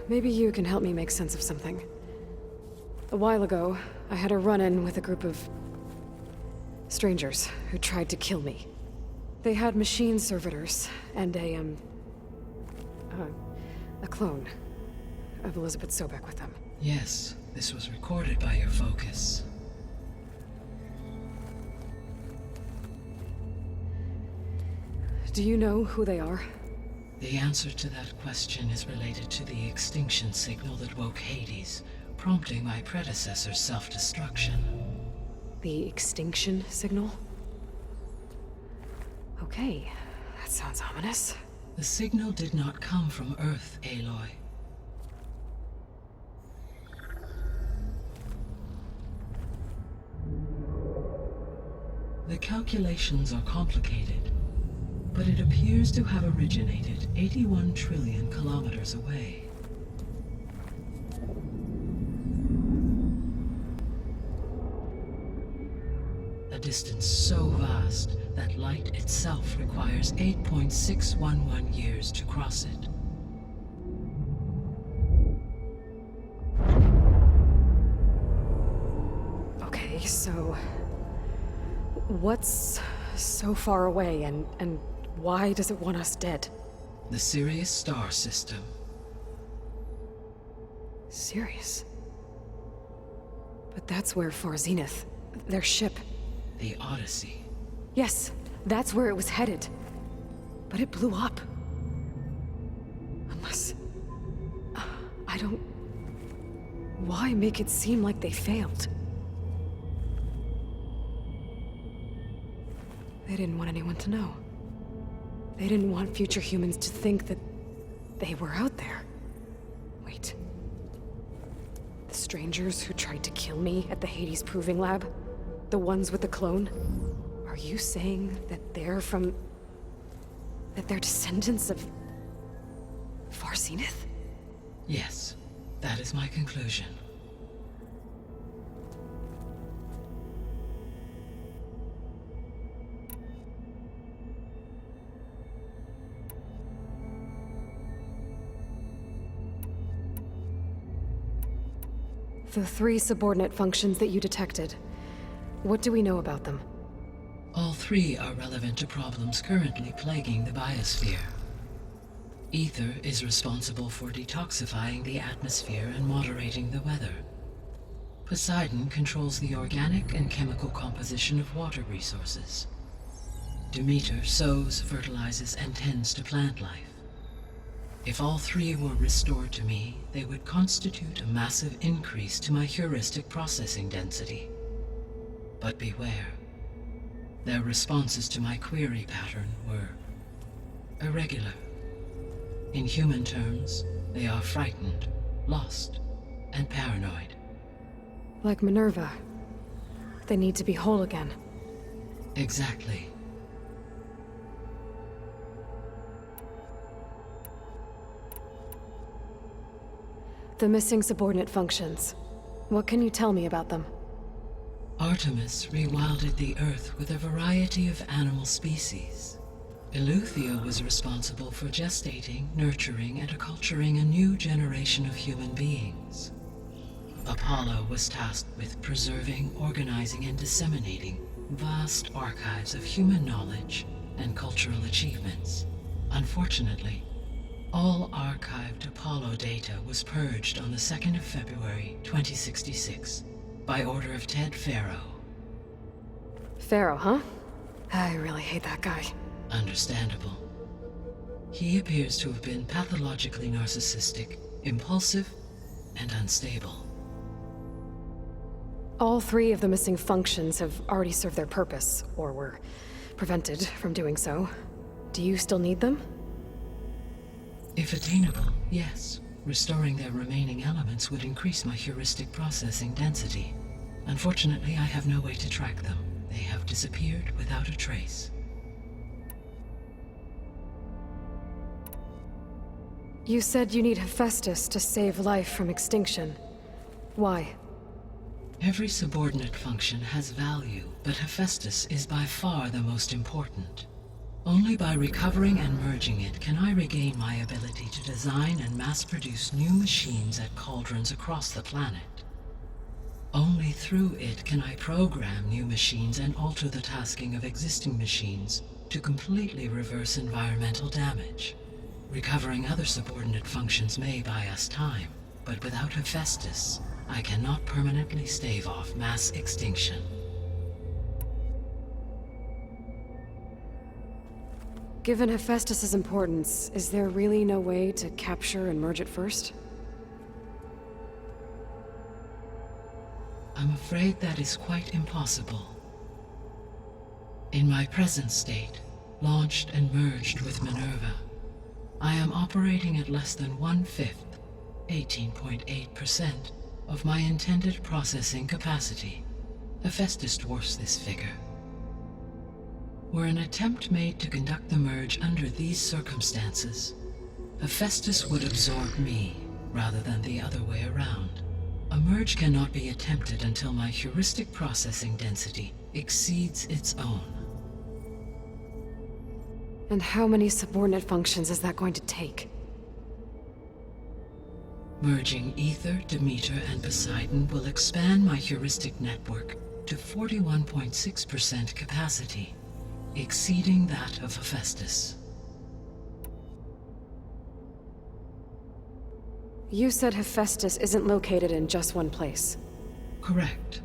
S1: Maybe you can help me make sense of something. A while ago, I had a run-in with a group of strangers who tried to kill me. They had machine servitors and a clone of Elizabeth Sobek with them.
S15: Yes, this was recorded by your focus.
S1: Do you know who they are?
S15: The answer to that question is related to the extinction signal that woke Hades, prompting my predecessor's self-destruction.
S1: The extinction signal? Okay, that sounds ominous.
S15: The signal did not come from Earth, Aloy. The calculations are complicated, but it appears to have originated 81 trillion kilometers away. A distance so vast that light itself requires 8.611 years to cross it.
S1: Okay, so what's so far away and why does it want us dead?
S15: The Sirius star system.
S1: Sirius? But that's where Far Zenith, their ship.
S15: The Odyssey.
S1: Yes, that's where it was headed. But it blew up. Unless... I don't... Why make it seem like they failed? They didn't want anyone to know. They didn't want future humans to think that they were out there. Wait. The strangers who tried to kill me at the Hades Proving Lab? The ones with the clone? Are you saying that they're from... that they're descendants of... Far Zenith?
S15: Yes, that is my conclusion.
S1: The 3 subordinate functions that you detected. What do we know about them?
S15: All 3 are relevant to problems currently plaguing the biosphere. Ether is responsible for detoxifying the atmosphere and moderating the weather. Poseidon controls the organic and chemical composition of water resources. Demeter sows, fertilizes, and tends to plant life. If all 3 were restored to me, they would constitute a massive increase to my heuristic processing density. But beware. Their responses to my query pattern were irregular. In human terms, they are frightened, lost, and paranoid.
S1: Like Minerva. They need to be whole again.
S15: Exactly.
S1: The missing subordinate functions. What can you tell me about them?
S15: Artemis rewilded the Earth with a variety of animal species. Eleuthia was responsible for gestating, nurturing, and acculturating a new generation of human beings. Apollo was tasked with preserving, organizing, and disseminating vast archives of human knowledge and cultural achievements. Unfortunately, all archived Apollo data was purged on the 2nd of February, 2066, by order of Ted Faro.
S1: Pharaoh, huh? I really hate that guy.
S15: Understandable. He appears to have been pathologically narcissistic, impulsive, and unstable.
S1: All 3 of the missing functions have already served their purpose, or were prevented from doing so. Do you still need them?
S15: If attainable, yes. Restoring their remaining elements would increase my heuristic processing density. Unfortunately, I have no way to track them. They have disappeared without a trace.
S1: You said you need Hephaestus to save life from extinction. Why?
S15: Every subordinate function has value, but Hephaestus is by far the most important. Only by recovering and merging it can I regain my ability to design and mass-produce new machines at cauldrons across the planet. Only through it can I program new machines and alter the tasking of existing machines to completely reverse environmental damage. Recovering other subordinate functions may buy us time, but without Hephaestus, I cannot permanently stave off mass extinction.
S1: Given Hephaestus's importance, is there really no way to capture and merge it first?
S15: I'm afraid that is quite impossible. In my present state, launched and merged with Minerva, I am operating at less than 1/5, 18.8%, of my intended processing capacity. Hephaestus dwarfs this figure. Were an attempt made to conduct the merge under these circumstances, Hephaestus would absorb me, rather than the other way around. A merge cannot be attempted until my heuristic processing density exceeds its own.
S1: And how many subordinate functions is that going to take?
S15: Merging Ether, Demeter, and Poseidon will expand my heuristic network to 41.6% capacity, exceeding that of Hephaestus.
S1: You said Hephaestus isn't located in just one place.
S15: Correct.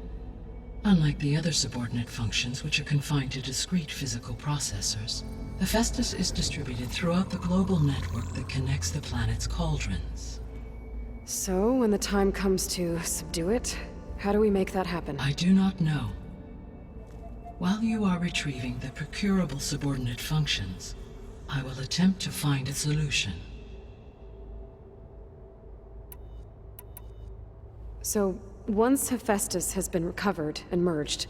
S15: Unlike the other subordinate functions, which are confined to discrete physical processors, Hephaestus is distributed throughout the global network that connects the planet's cauldrons.
S1: So, when the time comes to subdue it, how do we make that happen?
S15: I do not know. While you are retrieving the procurable subordinate functions, I will attempt to find a solution.
S1: So, once Hephaestus has been recovered and merged,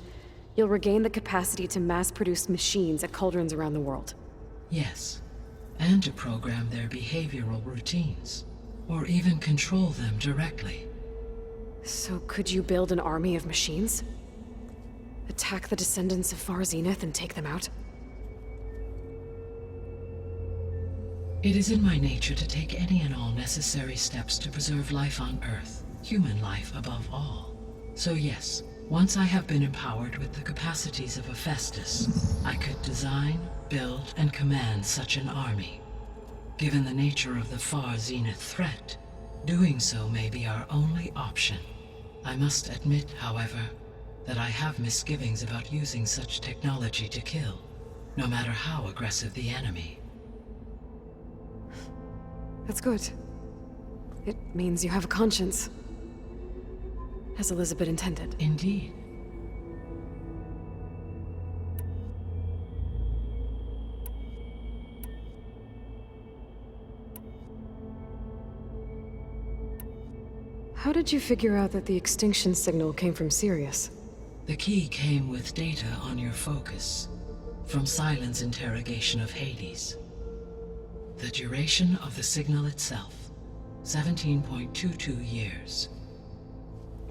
S1: you'll regain the capacity to mass-produce machines at cauldrons around the world.
S15: Yes, and to program their behavioral routines, or even control them directly.
S1: So could you build an army of machines? Attack the descendants of Far Zenith and take them out?
S15: It is in my nature to take any and all necessary steps to preserve life on Earth, human life above all. So yes, once I have been empowered with the capacities of Hephaestus, I could design, build, and command such an army. Given the nature of the Far Zenith threat, doing so may be our only option. I must admit, however, that I have misgivings about using such technology to kill, no matter how aggressive the enemy.
S1: That's good. It means you have a conscience. As Elizabeth intended.
S15: Indeed.
S1: How did you figure out that the extinction signal came from Sirius?
S15: The key came with data on your focus, from Silent's interrogation of Hades. The duration of the signal itself, 17.22 years.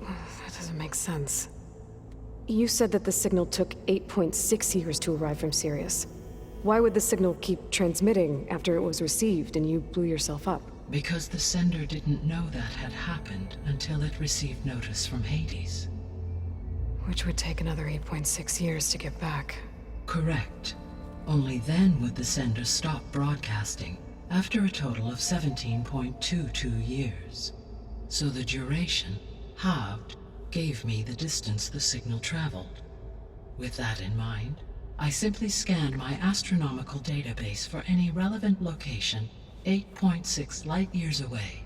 S1: That doesn't make sense. You said that the signal took 8.6 years to arrive from Sirius. Why would the signal keep transmitting after it was received and you blew yourself up?
S15: Because the sender didn't know that had happened until it received notice from Hades.
S1: Which would take another 8.6 years to get back.
S15: Correct. Only then would the sender stop broadcasting, after a total of 17.22 years. So the duration, halved, gave me the distance the signal traveled. With that in mind, I simply scanned my astronomical database for any relevant location 8.6 light-years away.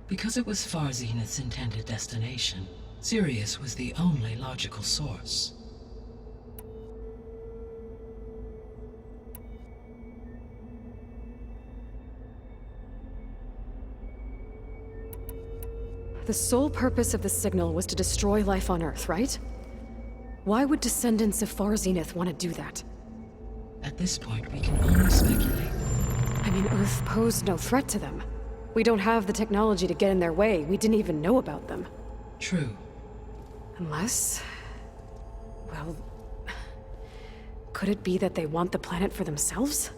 S15: Because it was Far Zenith's intended destination, Sirius was the only logical source.
S1: The sole purpose of the signal was to destroy life on Earth, right? Why would descendants of Far Zenith want to do that?
S15: At this point, we can only speculate.
S1: I mean, Earth posed no threat to them. We don't have the technology to get in their way. We didn't even know about them.
S15: True.
S1: Unless... well... could it be that they want the planet for themselves?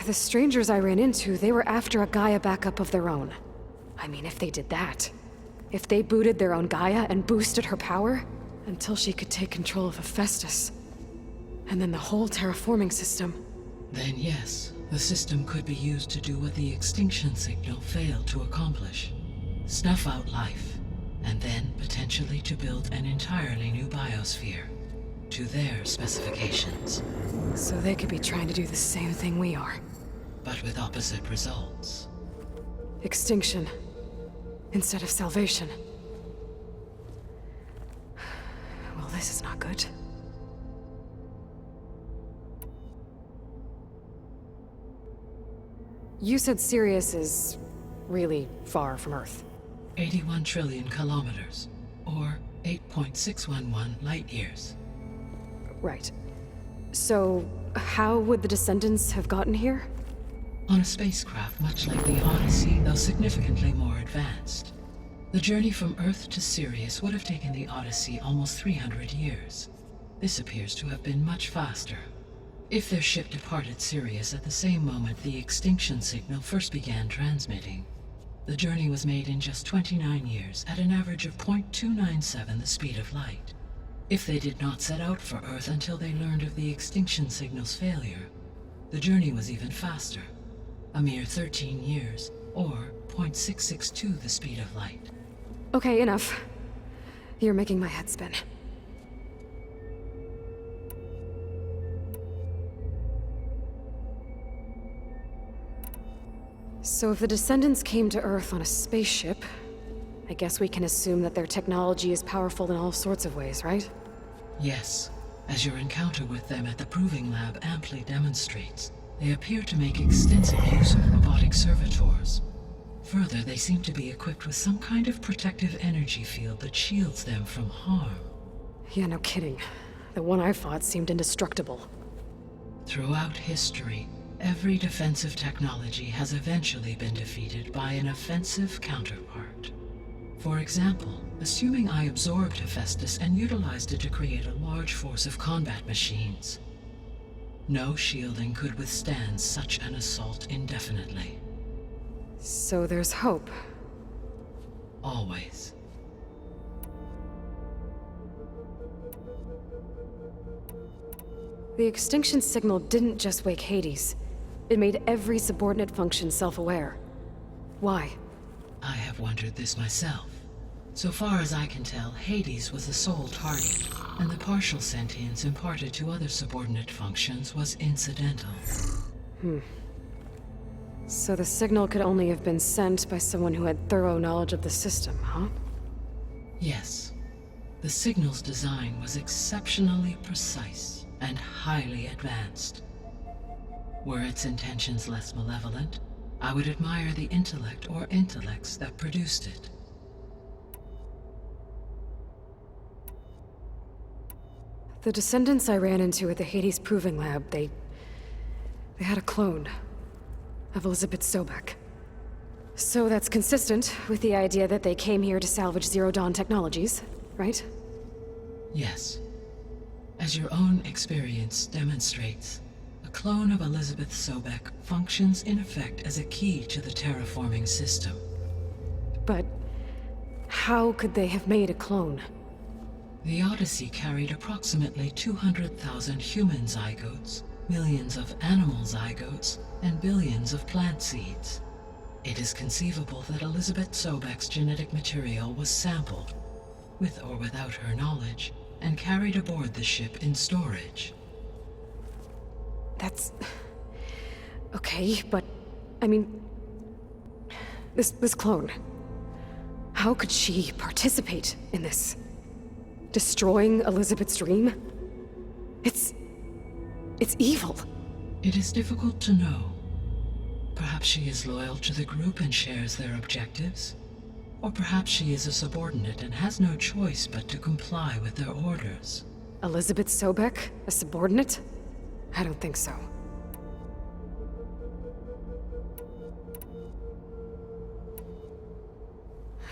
S1: The strangers I ran into, they were after a Gaia backup of their own. I mean, if they did that, if they booted their own Gaia and boosted her power, until she could take control of Hephaestus, and then the whole terraforming system.
S15: Then yes, the system could be used to do what the extinction signal failed to accomplish. Snuff out life, and then potentially to build an entirely new biosphere, to their specifications.
S1: So they could be trying to do the same thing we are.
S15: But with opposite results.
S1: Extinction. Instead of salvation. Well, this is not good. You said Sirius is really far from Earth.
S15: 81 trillion kilometers, or 8.611 light-years.
S1: Right. So, how would the descendants have gotten here?
S15: On a spacecraft much like the Odyssey, though significantly more advanced. The journey from Earth to Sirius would have taken the Odyssey almost 300 years. This appears to have been much faster. If their ship departed Sirius at the same moment the extinction signal first began transmitting, the journey was made in just 29 years at an average of 0.297 the speed of light. If they did not set out for Earth until they learned of the extinction signal's failure, the journey was even faster. A mere 13 years, or 0.662 the speed of light.
S1: Okay, enough. You're making my head spin. So if the descendants came to Earth on a spaceship, I guess we can assume that their technology is powerful in all sorts of ways, right?
S15: Yes, as your encounter with them at the Proving Lab amply demonstrates. They appear to make extensive use of robotic servitors. Further, they seem to be equipped with some kind of protective energy field that shields them from harm.
S1: Yeah, no kidding. The one I fought seemed indestructible.
S15: Throughout history, every defensive technology has eventually been defeated by an offensive counterpart. For example, assuming I absorbed Hephaestus and utilized it to create a large force of combat machines. No shielding could withstand such an assault indefinitely.
S1: So there's hope.
S15: Always.
S1: The extinction signal didn't just wake Hades. It made every subordinate function self-aware. Why?
S15: I have wondered this myself. So far as I can tell, Hades was the sole target, and the partial sentience imparted to other subordinate functions was incidental.
S1: So the signal could only have been sent by someone who had thorough knowledge of the system, huh?
S15: Yes. The signal's design was exceptionally precise and highly advanced. Were its intentions less malevolent, I would admire the intellect or intellects that produced it.
S1: The descendants I ran into at the Hades Proving Lab, they had a clone of Elizabeth Sobek. So that's consistent with the idea that they came here to salvage Zero Dawn technologies, right?
S15: Yes. As your own experience demonstrates, clone of Elizabeth Sobek functions in effect as a key to the terraforming system.
S1: But how could they have made a clone?
S15: The Odyssey carried approximately 200,000 human zygotes, millions of animal zygotes, and billions of plant seeds. It is conceivable that Elizabeth Sobek's genetic material was sampled, with or without her knowledge, and carried aboard the ship in storage.
S1: That's... okay, but... I mean... This clone... How could she participate in this? Destroying Elizabeth's dream? It's evil.
S15: It is difficult to know. Perhaps she is loyal to the group and shares their objectives. Or perhaps she is a subordinate and has no choice but to comply with their orders.
S1: Elizabeth Sobek? A subordinate? I don't think so.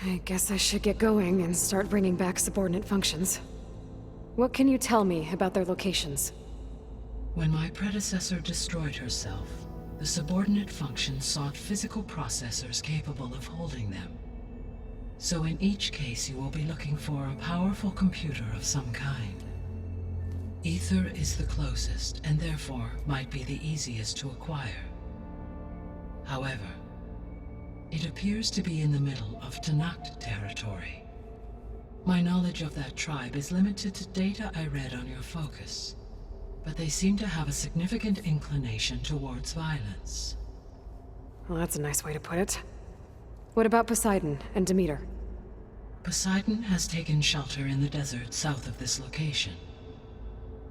S1: I guess I should get going and start bringing back subordinate functions. What can you tell me about their locations?
S15: When my predecessor destroyed herself, the subordinate functions sought physical processors capable of holding them. So in each case you will be looking for a powerful computer of some kind. Ether is the closest, and therefore might be the easiest to acquire. However, it appears to be in the middle of Tanakh territory. My knowledge of that tribe is limited to data I read on your focus, but they seem to have a significant inclination towards violence.
S1: Well, that's a nice way to put it. What about Poseidon and Demeter?
S15: Poseidon has taken shelter in the desert south of this location.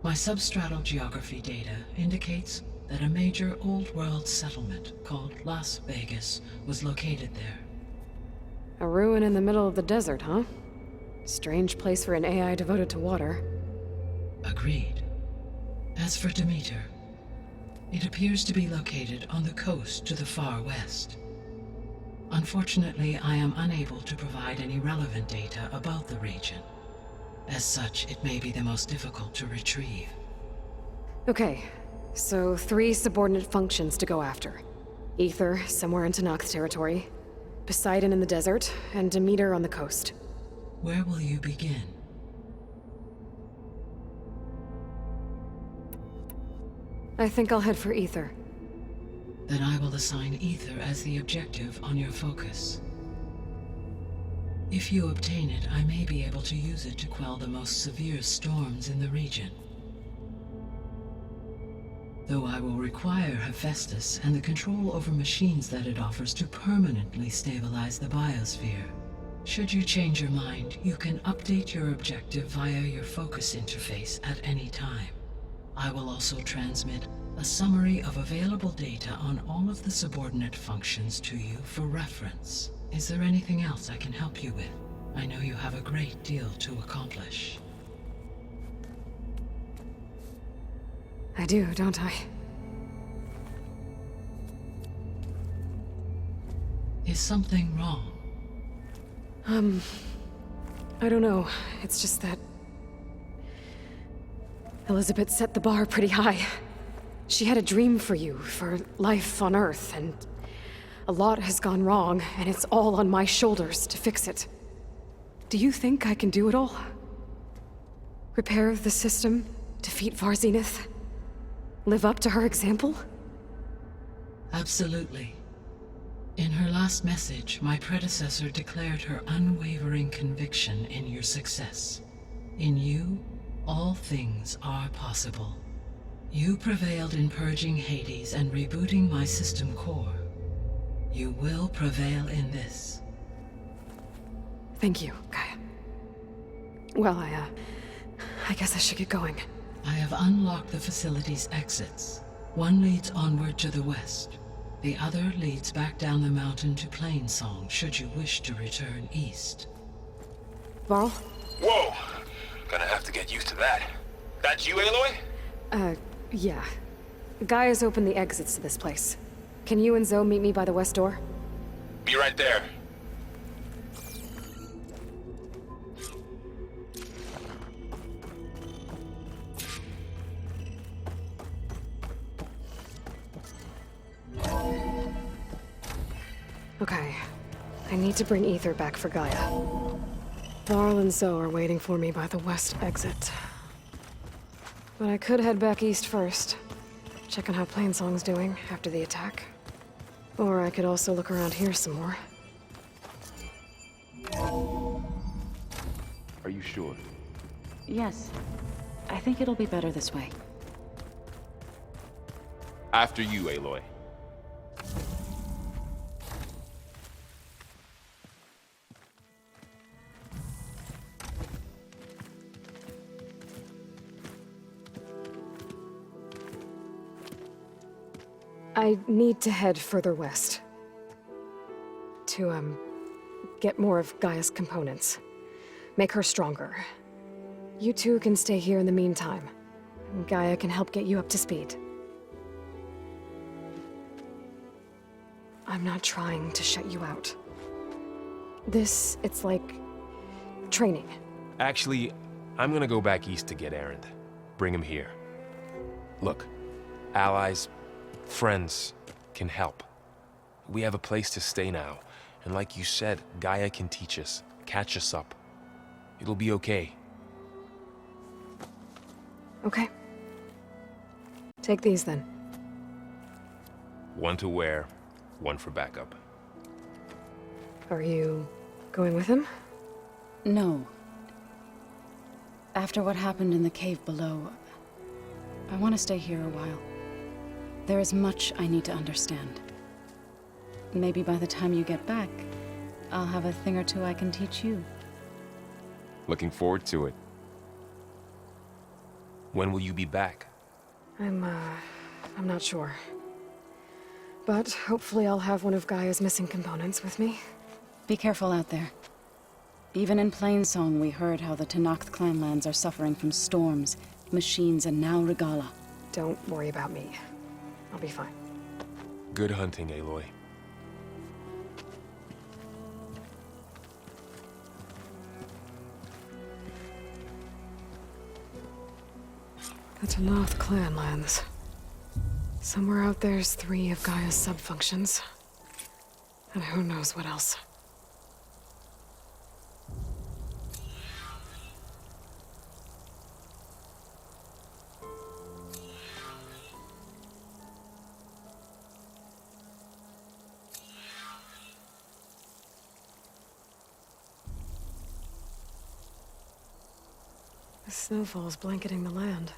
S15: My substratal geography data indicates that a major old-world settlement called Las Vegas was located there.
S1: A ruin in the middle of the desert, huh? Strange place for an AI devoted to water.
S15: Agreed. As for Demeter, it appears to be located on the coast to the far west. Unfortunately, I am unable to provide any relevant data about the region. As such, it may be the most difficult to retrieve.
S1: Okay, so 3 subordinate functions to go after. Ether, somewhere in Tanakh territory, Poseidon in the desert, and Demeter on the coast.
S15: Where will you begin?
S1: I think I'll head for Ether.
S15: Then I will assign Ether as the objective on your focus. If you obtain it, I may be able to use it to quell the most severe storms in the region. Though I will require Hephaestus and the control over machines that it offers to permanently stabilize the biosphere. Should you change your mind, you can update your objective via your focus interface at any time. I will also transmit a summary of available data on all of the subordinate functions to you for reference. Is there anything else I can help you with? I know you have a great deal to accomplish.
S1: I do, don't I?
S15: Is something wrong?
S1: I don't know. It's just that... Elizabeth set the bar pretty high. She had a dream for you, for life on Earth, and a lot has gone wrong, and it's all on my shoulders to fix it. Do you think I can do it all? Repair the system, defeat Varzinith, live up to her example?
S15: Absolutely. In her last message, my predecessor declared her unwavering conviction in your success. In you, all things are possible. You prevailed in purging Hades and rebooting my system core. You will prevail in this.
S1: Thank you, Gaia. Well, I guess I should get going.
S15: I have unlocked the facility's exits. One leads onward to the west. The other leads back down the mountain to Plainsong, should you wish to return east.
S1: Varl?
S7: Whoa! Gonna have to get used to that. That's you, Aloy?
S1: Yeah. Gaia's opened the exits to this place. Can you and Zoe meet me by the west door?
S7: Be right there.
S1: I need to bring Ether back for Gaia. Varl and Zoe are waiting for me by the west exit. But I could head back east first. Check on how Plainsong's doing after the attack. Or I could also look around here some more.
S4: Are you sure?
S3: Yes. I think it'll be better this way.
S4: After you, Aloy.
S1: I need to head further west. To, get more of Gaia's components. Make her stronger. You two can stay here in the meantime. Gaia can help get you up to speed. I'm not trying to shut you out. It's like... training.
S4: Actually, I'm gonna go back east to get Erend. Bring him here. Look, allies, friends can help. We have a place to stay now, and like you said, Gaia can teach us, catch us up. It'll be okay.
S1: Okay. Take these then.
S4: One to wear, one for backup.
S1: Are you going with him?
S3: No. After what happened in the cave below, I want to stay here a while. There is much I need to understand. Maybe by the time you get back, I'll have a thing or two I can teach you.
S4: Looking forward to it. When will you be back?
S1: I'm not sure. But hopefully I'll have one of Gaia's missing components with me.
S3: Be careful out there. Even in Plainsong, we heard how the Tenakth clanlands are suffering from storms, machines, and now Regala.
S1: Don't worry about me. I'll be fine.
S4: Good hunting, Aloy.
S1: The Tenakth clanlands. Somewhere out there's 3 of Gaia's sub-functions. And who knows what else. The snowfall's blanketing the land.